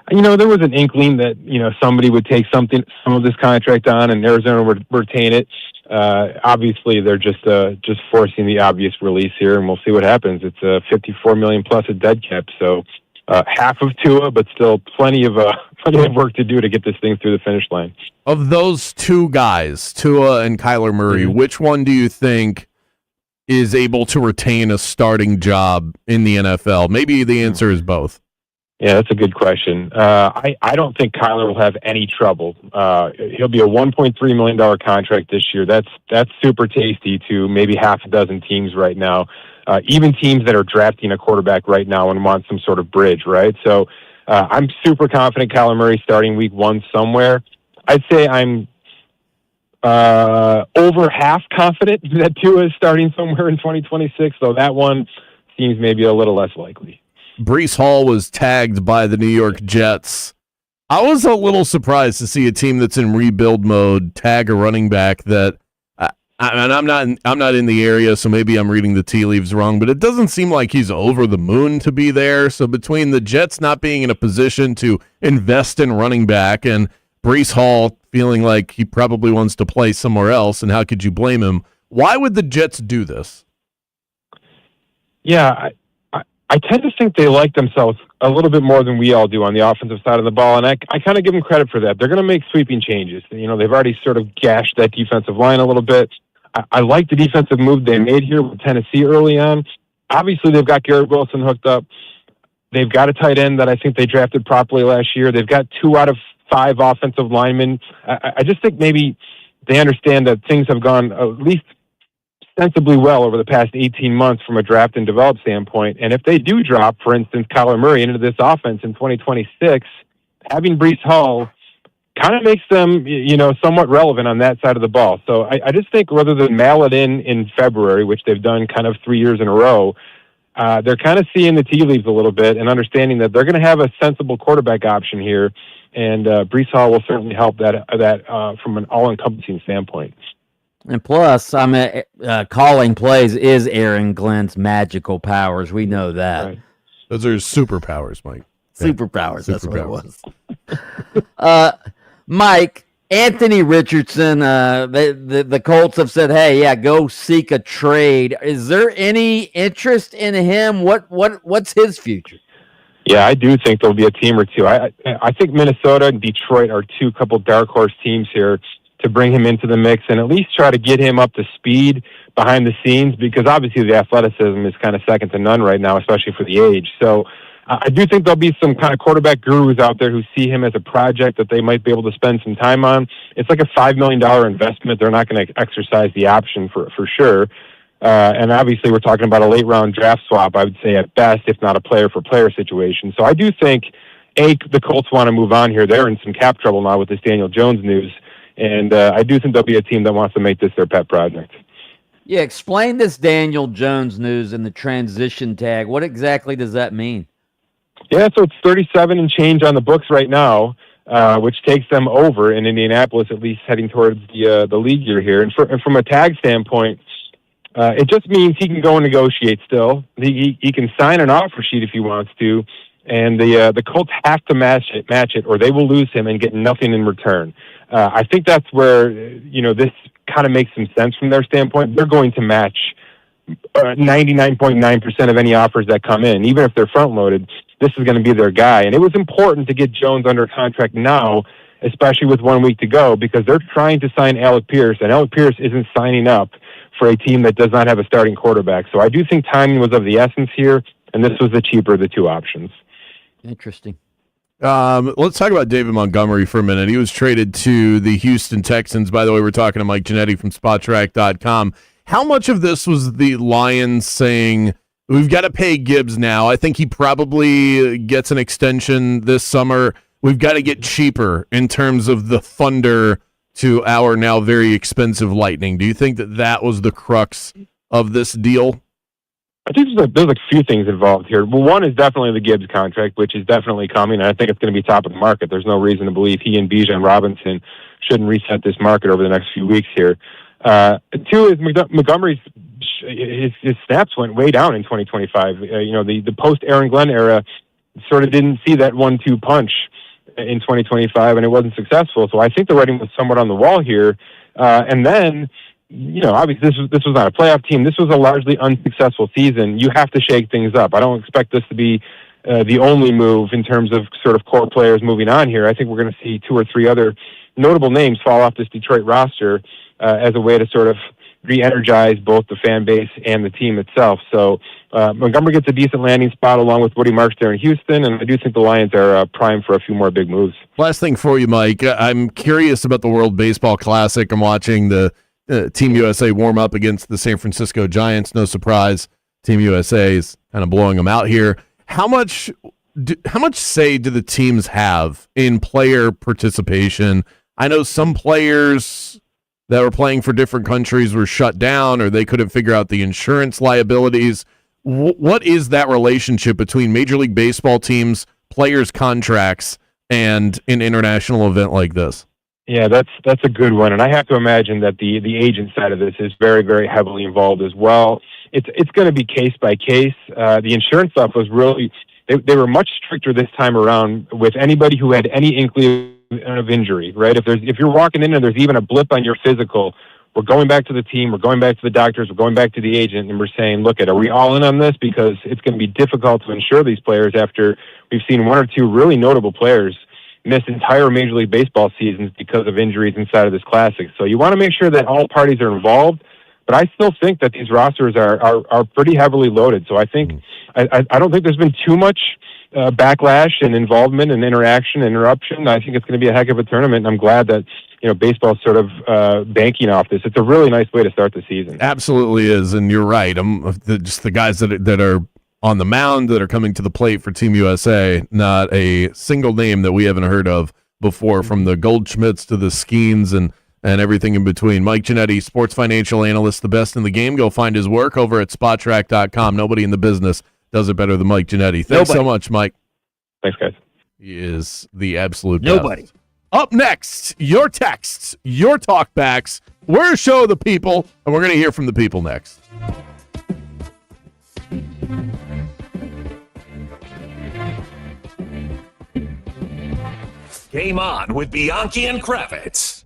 There was an inkling that, somebody would take some of this contract on and Arizona would retain it. Obviously, they're just forcing the obvious release here, and we'll see what happens. It's $54 million plus a dead cap, so half of Tua, but still plenty of work to do to get this thing through the finish line. Of those two guys, Tua and Kyler Murray, which one do you think is able to retain a starting job in the NFL? Maybe the answer is both. Yeah, that's a good question. I don't think Kyler will have any trouble. He'll be a $1.3 million contract this year. That's super tasty to maybe half a dozen teams right now. Even teams that are drafting a quarterback right now and want some sort of bridge, right? So I'm super confident Kyler Murray starting week 1 somewhere. I'd say I'm over half confident that Tua is starting somewhere in 2026, so that one seems maybe a little less likely. Breece Hall was tagged by the New York Jets. I was a little surprised to see a team that's in rebuild mode tag a running back that, and I'm not in the area, so maybe I'm reading the tea leaves wrong, but it doesn't seem like he's over the moon to be there. So between the Jets not being in a position to invest in running back and Breece Hall feeling like he probably wants to play somewhere else, and how could you blame him? Why would the Jets do this? Yeah, I tend to think they like themselves a little bit more than we all do on the offensive side of the ball, and I kind of give them credit for that. They're going to make sweeping changes. They've already sort of gashed that defensive line a little bit. I like the defensive move they made here with Tennessee early on. Obviously, they've got Garrett Wilson hooked up. They've got a tight end that I think they drafted properly last year. They've got 2 out of 5 offensive linemen. I just think maybe they understand that things have gone at least sensibly well over the past 18 months from a draft and develop standpoint. And if they do drop, for instance, Kyler Murray into this offense in 2026, having Breece Hall kind of makes them, somewhat relevant on that side of the ball. So I just think rather than mail it in February, which they've done kind of 3 years in a row, they're kind of seeing the tea leaves a little bit and understanding that they're going to have a sensible quarterback option here. And Breece Hall will certainly help that from an all-encompassing standpoint. And plus, calling plays is Aaron Glenn's magical powers. We know that. Right. Those are superpowers, Mike. Superpowers. That's what it was. Mike, Anthony Richardson, the Colts have said, hey, yeah, go seek a trade. Is there any interest in him? What's his future? Yeah, I do think there'll be a team or two. I think Minnesota and Detroit are couple dark horse teams here to bring him into the mix and at least try to get him up to speed behind the scenes, because obviously the athleticism is kind of second to none right now, especially for the age. So I do think there'll be some kind of quarterback gurus out there who see him as a project that they might be able to spend some time on. It's like a $5 million investment. They're not going to exercise the option for sure. And obviously we're talking about a late round draft swap, I would say at best, if not a player for player situation. So I do think, the Colts want to move on here. They're in some cap trouble now with this Daniel Jones news. And I do think there'll be a team that wants to make this their pet project. Yeah, explain this Daniel Jones news and the transition tag. What exactly does that mean? Yeah, so it's 37 and change on the books right now, which takes them over in Indianapolis, at least heading towards the league year here. And from a tag standpoint, it just means he can go and negotiate still. He can sign an offer sheet if he wants to, and the Colts have to match it, or they will lose him and get nothing in return. I think that's where this kind of makes some sense from their standpoint. They're going to match 99.9% of any offers that come in, even if they're front-loaded, this is going to be their guy. And it was important to get Jones under contract now, especially with 1 week to go, because they're trying to sign Alec Pierce, and Alec Pierce isn't signing up for a team that does not have a starting quarterback. So I do think timing was of the essence here, and this was the cheaper of the two options. Interesting. Let's talk about David Montgomery for a minute. He was traded to the Houston Texans. By the way, we're talking to Mike Giannetti from Spotrac.com. How much of this was the Lions saying, we've got to pay Gibbs now? I think he probably gets an extension this summer. We've got to get cheaper in terms of the Thunder to our now very expensive Lightning. Do you think that that was the crux of this deal? I think there's a few things involved here. Well, one is definitely the Gibbs contract, which is definitely coming, and I think it's going to be top of the market. There's no reason to believe he and Bijan Robinson shouldn't reset this market over the next few weeks here. Two is Montgomery's his snaps went way down in 2025. The post-Aaron Glenn era sort of didn't see that 1-2 punch in 2025, and it wasn't successful. So I think the writing was somewhat on the wall here. And then, obviously this was not a playoff team. This was a largely unsuccessful season. You have to shake things up. I don't expect this to be the only move in terms of sort of core players moving on here. I think we're going to see 2 or 3 other notable names fall off this Detroit roster as a way to sort of re-energize both the fan base and the team itself. So Montgomery gets a decent landing spot along with Woody Marks there in Houston, and I do think the Lions are primed for a few more big moves. Last thing for you, Mike. I'm curious about the World Baseball Classic. I'm watching the Team USA warm up against the San Francisco Giants. No surprise, Team USA is kind of blowing them out here. How much say do the teams have in player participation? I know some players that were playing for different countries were shut down, or they couldn't figure out the insurance liabilities. What is that relationship between Major League Baseball teams, players' contracts, and an international event like this? Yeah, that's a good one, and I have to imagine that the agent side of this is very, very heavily involved as well. It's going to be case by case. The insurance stuff was really they were much stricter this time around with anybody who had any inkling of injury, right? If you're walking in and there's even a blip on your physical, we're going back to the team, we're going back to the doctors, we're going back to the agent, and we're saying, look, are we all in on this? Because it's going to be difficult to insure these players after we've seen 1 or 2 really notable players miss entire Major League Baseball seasons because of injuries inside of this classic. So you want to make sure that all parties are involved, but I still think that these rosters are pretty heavily loaded. So I think I don't think there's been too much backlash and involvement and interaction and interruption. I think it's going to be a heck of a tournament, and I'm glad that baseball's sort of banking off this. It's a really nice way to start the season. Absolutely is, and you're right. Just the guys that are on the mound that are coming to the plate for Team USA, not a single name that we haven't heard of before, from the Goldschmidts to the Skeens and everything in between. Mike Giannetti, sports financial analyst, the best in the game. Go find his work over at Spotrac.com. Nobody in the business does it better than Mike Giannetti. Thanks so much, Mike. Thanks, guys. He is the absolute Nobody. best. Up next, your texts, your talkbacks. We're a show of the people, and we're going to hear from the people next. Game on with Bianchi and Kravitz.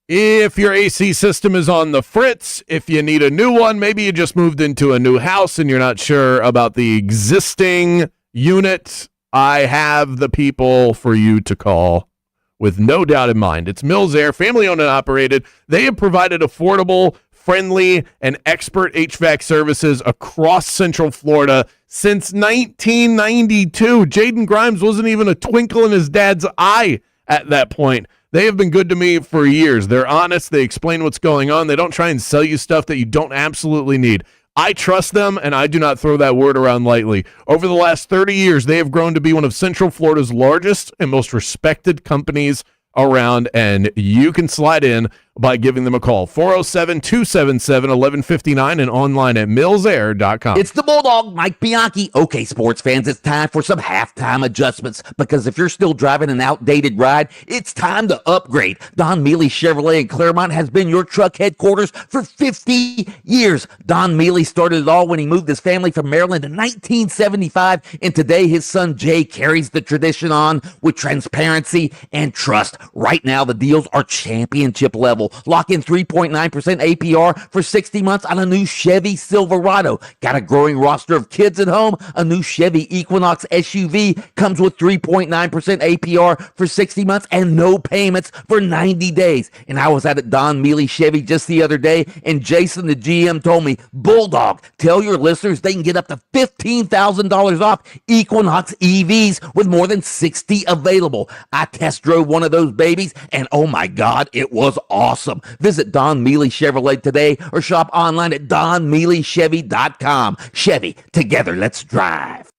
If your AC system is on the fritz, if you need a new one, maybe you just moved into a new house and you're not sure about the existing unit, I have the people for you to call with no doubt in mind. It's Mills Air, family owned and operated. They have provided affordable, friendly, and expert HVAC services across Central Florida since 1992. Jaden Grimes wasn't even a twinkle in his dad's eye at that point. They have been good to me for years. They're honest. They explain what's going on. They don't try and sell you stuff that you don't absolutely need. I trust them, and I do not throw that word around lightly. Over the last 30 years, they have grown to be one of Central Florida's largest and most respected companies around, and you can slide in by giving them a call. 407-277-1159 and online at millsair.com. It's the Bulldog, Mike Bianchi. Okay, sports fans, it's time for some halftime adjustments, because if you're still driving an outdated ride, it's time to upgrade. Don Mealy Chevrolet in Claremont has been your truck headquarters for 50 years. Don Mealy started it all when he moved his family from Maryland in 1975, and today his son Jay carries the tradition on with transparency and trust. Right now, the deals are championship level. Lock in 3.9% APR for 60 months on a new Chevy Silverado. Got a growing roster of kids at home? A new Chevy Equinox SUV comes with 3.9% APR for 60 months and no payments for 90 days. And I was at Don Mealy Chevy just the other day, and Jason, the GM, told me, Bulldog, tell your listeners they can get up to $15,000 off Equinox EVs with more than 60 available. I test drove one of those babies, and oh my God, it was awesome. Visit Don Mealy Chevrolet today or shop online at donmealychevy.com. Chevy, together, let's drive.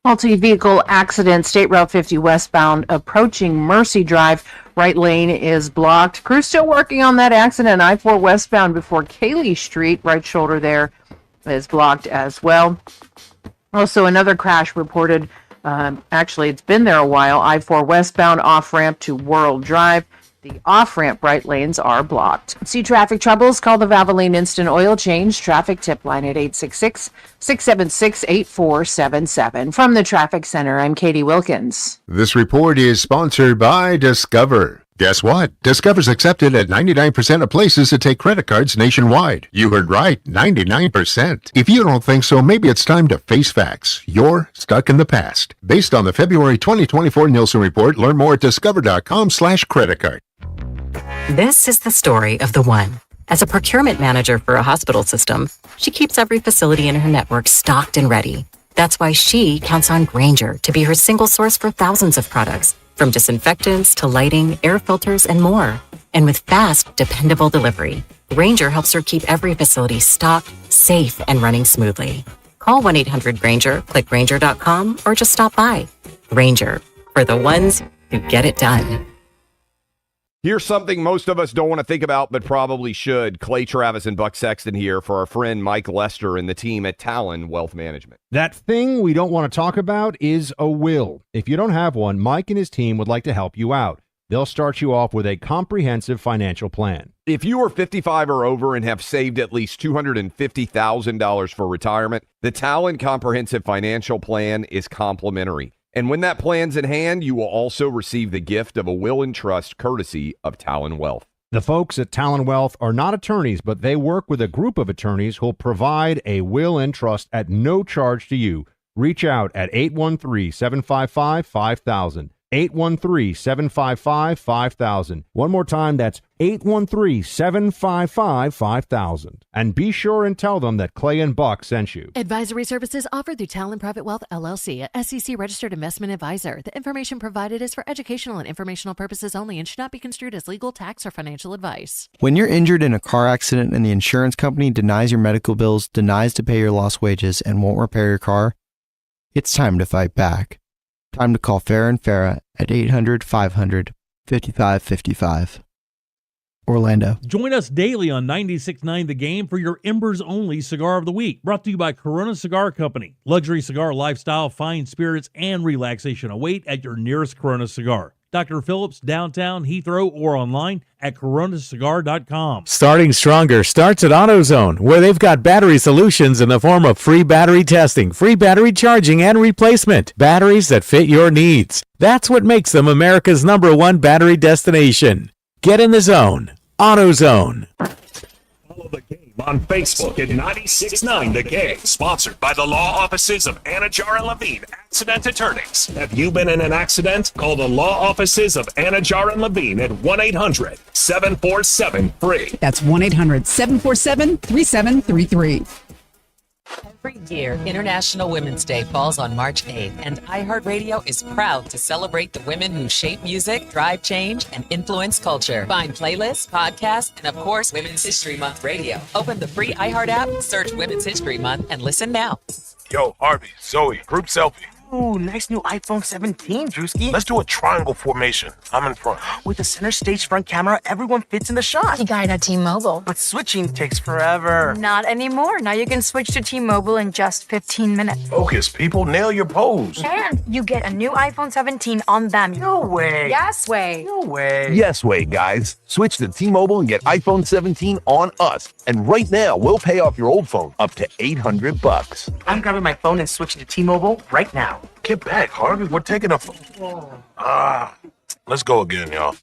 Multi-vehicle accident, State Route 50 westbound, approaching Mercy Drive. Right lane is blocked. Crew still working on that accident. I-4 westbound before Cayley Street. Right shoulder there is blocked as well. Also, another crash reported. Actually, it's been there a while. I-4 westbound off-ramp to World Drive. The off-ramp right lanes are blocked. See traffic troubles? Call the Valvoline Instant Oil Change traffic tip line at 866-676-8477. From the Traffic Center, I'm Katie Wilkins. This report is sponsored by Discover. Guess what? Discover's accepted at 99% of places that take credit cards nationwide. You heard right, 99%. If you don't think so, maybe it's time to face facts. You're stuck in the past. Based on the February 2024 Nielsen report, learn more at discover.com/creditcard. This is the story of the one. As a procurement manager for a hospital system, she keeps every facility in her network stocked and ready. That's why she counts on Grainger to be her single source for thousands of products, from disinfectants to lighting, air filters, and more. And with fast, dependable delivery, Grainger helps her keep every facility stocked, safe, and running smoothly. Call 1-800-GRAINGER, click Grainger.com, or just stop by. Grainger, for the ones who get it done. Here's something most of us don't want to think about, but probably should. Clay Travis and Buck Sexton here for our friend Mike Lester and the team at Talon Wealth Management. That thing we don't want to talk about is a will. If you don't have one, Mike and his team would like to help you out. They'll start you off with a comprehensive financial plan. If you are 55 or over and have saved at least $250,000 for retirement, the Talon Comprehensive Financial Plan is complimentary. And when that plan's in hand, you will also receive the gift of a will and trust courtesy of Talon Wealth. The folks at Talon Wealth are not attorneys, but they work with a group of attorneys who'll provide a will and trust at no charge to you. Reach out at 813-755-5000. 813-755-5000. One more time, that's 813-755-5000. And be sure and tell them that Clay and Buck sent you. Advisory services offered through Talon Private Wealth, LLC, a SEC-registered investment advisor. The information provided is for educational and informational purposes only and should not be construed as legal, tax, or financial advice. When you're injured in a car accident and the insurance company denies your medical bills, denies to pay your lost wages, and won't repair your car, it's time to fight back. Time to call Farah & Farah at 800-500-5555. Orlando. Join us daily on 96.9 The Game for your Embers Only Cigar of the Week. Brought to you by Corona Cigar Company. Luxury cigar lifestyle, fine spirits, and relaxation await at your nearest Corona Cigar. Dr. Phillips, downtown, Heathrow, or online at coronacigar.com. Starting stronger starts at AutoZone, where they've got battery solutions in the form of free battery testing, free battery charging, and replacement. Batteries that fit your needs. That's what makes them America's #1 battery destination. Get in the zone. AutoZone. Follow the game on Facebook at 96.9 The Game. Sponsored by the law offices of Anajar and Levine, accident attorneys. Have you been in an accident? Call the law offices of Anajar and Levine at 1-800-747-FREE. That's 1-800-747-3733. Every year, International Women's Day falls on March 8th, and iHeartRadio is proud to celebrate the women who shape music, drive change, and influence culture. Find playlists, podcasts, and of course, Women's History Month radio. Open the free iHeart app, search Women's History Month, and listen now. Yo, Harvey, Zoe, group selfie. Ooh, nice new iPhone 17, Drewski. Let's do a triangle formation. I'm in front. With the center stage front camera, everyone fits in the shot. You got it at T-Mobile. But switching takes forever. Not anymore. Now you can switch to T-Mobile in just 15 minutes. Focus, people. Nail your pose. And you get a new iPhone 17 on them. No way. Yes way. No way. Yes way, guys. Switch to T-Mobile and get iPhone 17 on us. And right now, we'll pay off your old phone up to $800. I'm grabbing my phone and switching to T-Mobile right now. Get back, Harvey. We're taking a phone. Let's go again, y'all.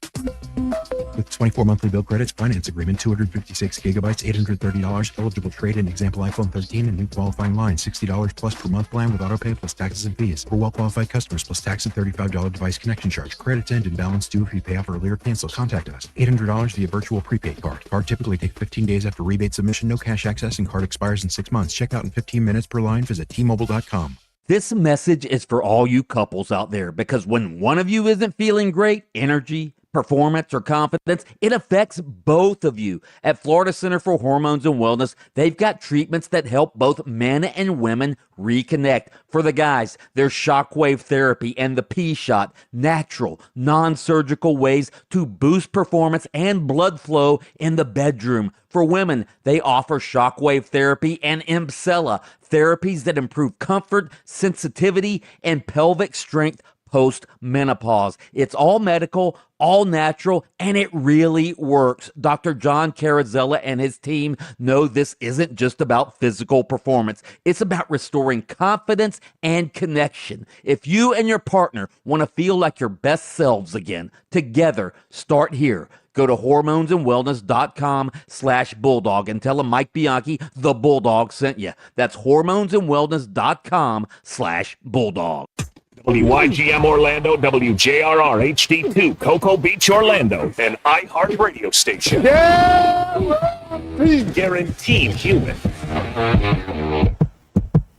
With 24 monthly bill credits, finance agreement, 256 gigabytes, $830, eligible trade-in, example iPhone 13 and new qualifying line, $60 plus per month plan with autopay plus taxes and fees. For well-qualified customers plus tax and $35 device connection charge. Credits end and balance due if you pay off earlier or cancel. Contact us. $800 via virtual prepaid card. Card typically takes 15 days after rebate submission. No cash access and card expires in 6 months. Check out in 15 minutes per line. Visit T-Mobile.com. This message is for all you couples out there, because when one of you isn't feeling great, energy, performance, or confidence, it affects both of you. At Florida Center for Hormones and Wellness, they've got treatments that help both men and women reconnect. For the guys, there's shockwave therapy and the P-Shot, natural, non-surgical ways to boost performance and blood flow in the bedroom. For women, they offer shockwave therapy and Emcella, therapies that improve comfort, sensitivity, and pelvic strength post-menopause. It's all medical, all natural, and it really works. Dr. John Carrizzella and his team know this isn't just about physical performance. It's about restoring confidence and connection. If you and your partner want to feel like your best selves again, together, start here. Go to hormonesandwellness.com/bulldog and tell them Mike Bianchi, the Bulldog, sent you. That's hormonesandwellness.com/bulldog. WYGM Orlando, WJRR HD2, Cocoa Beach, Orlando, an iHeart radio station. Guaranteed human.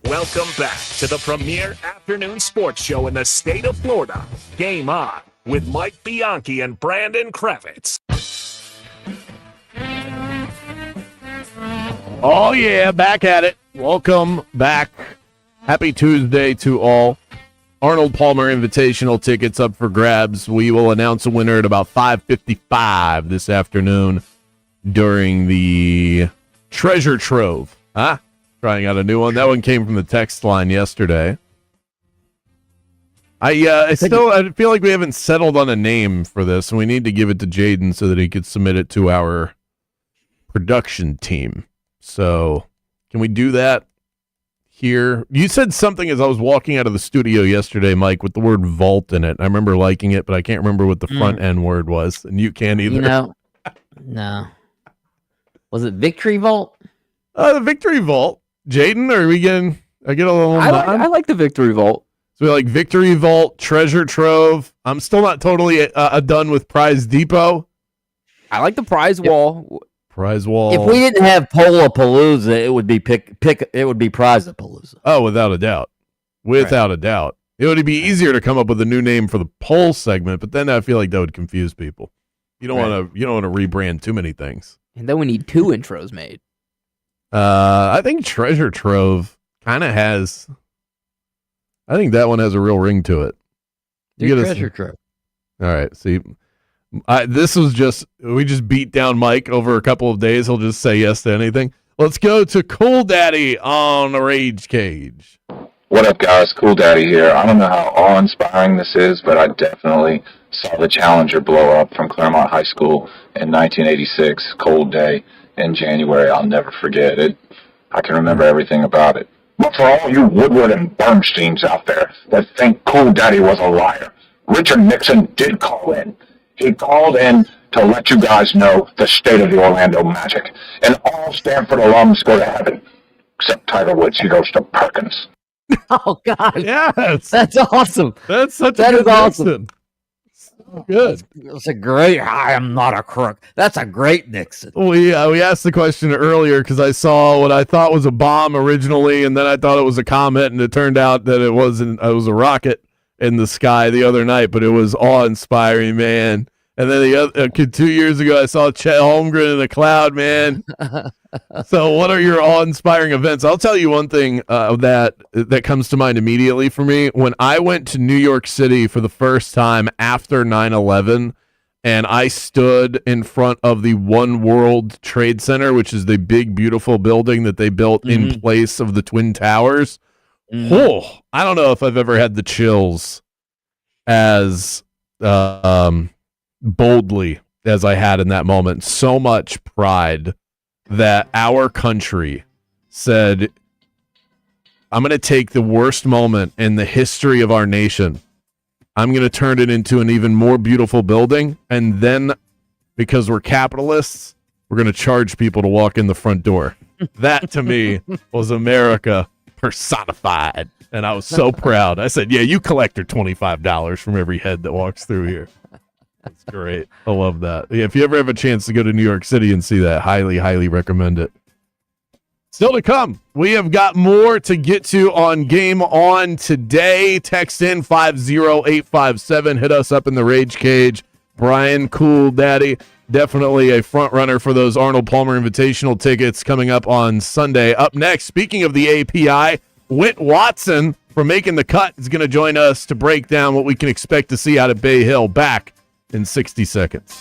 Welcome back to the premier afternoon sports show in the state of Florida. Game On with Mike Bianchi and Brandon Kravitz. Oh, yeah, back at it. Welcome back. Happy Tuesday to all. Arnold Palmer Invitational tickets up for grabs. We will announce a winner at about 5:55 this afternoon during the Treasure Trove. Trying out a new one. That one came from the text line yesterday. I feel like we haven't settled on a name for this, and we need to give it to Jaden so that he could submit it to our production team. So, can we do that here? You said something as I was walking out of the studio yesterday, Mike, with the word vault in it. I remember liking it, but I can't remember what the front end word was, and you can't either. No. Was it Victory Vault? The Victory Vault. Jaden, are we getting? I get a little. I like the Victory Vault. So we like Victory Vault, Treasure Trove. I'm still not totally done with Prize Depot. I like the prize wall. Prize wall. If we didn't have Polapalooza, it would be it would be Prize-a-Palooza. Oh, without a doubt. Without a doubt. It would be easier to come up with a new name for the poll segment, but then I feel like that would confuse people. You don't want to rebrand too many things. And then we need 2 intros made. I think Treasure Trove kind of has. I think that one has a real ring to it. Treasure Trove. All right. See, this was we just beat down Mike over a couple of days. He'll just say yes to anything. Let's go to Cool Daddy on the Rage Cage. What up, guys? Cool Daddy here. I don't know how awe-inspiring this is, but I definitely saw the Challenger blow up from Claremont High School in 1986, cold day in January. I'll never forget it. I can remember everything about it. But for all you Woodward and Bernsteins out there that think Cool Daddy was a liar, Richard Nixon did call in. He called in to let you guys know the state of the Orlando Magic. And all Stanford alums go to heaven. Except Tiger Woods, he goes to Perkins. Oh, God. Yes. That's awesome. That's such that a is good awesome. Nixon. Good. That's a great. I am not a crook. That's a great Nixon. We asked the question earlier because I saw what I thought was a bomb originally, and then I thought it was a comet, and it turned out that it wasn't. It was a rocket in the sky the other night, but it was awe-inspiring, man. And then 2 years ago, I saw Chet Holmgren in a cloud, man. So what are your awe-inspiring events? I'll tell you one thing that comes to mind immediately for me. When I went to New York City for the first time after 9/11, and I stood in front of the One World Trade Center, which is the big, beautiful building that they built in place of the Twin Towers. Oh, I don't know if I've ever had the chills as boldly as I had in that moment. So much pride that our country said, I'm going to take the worst moment in the history of our nation I'm going to turn it into an even more beautiful building. And then, because we're capitalists, we're going to charge people to walk in the front door. That, to me, was America personified. And I was so proud. I said, yeah, you collect your $25 from every head that walks through here. That's great. I love that. Yeah, if you ever have a chance to go to New York City and see that, highly, highly recommend it. Still to come, we have got more to get to on Game On today. Text in 50857. Hit us up in the Rage Cage. Brian Cool Daddy, definitely a front runner for those Arnold Palmer Invitational tickets coming up on Sunday. Up next, speaking of the API, Whit Watson from Making the Cut is going to join us to break down what we can expect to see out of Bay Hill. Back in 60 seconds.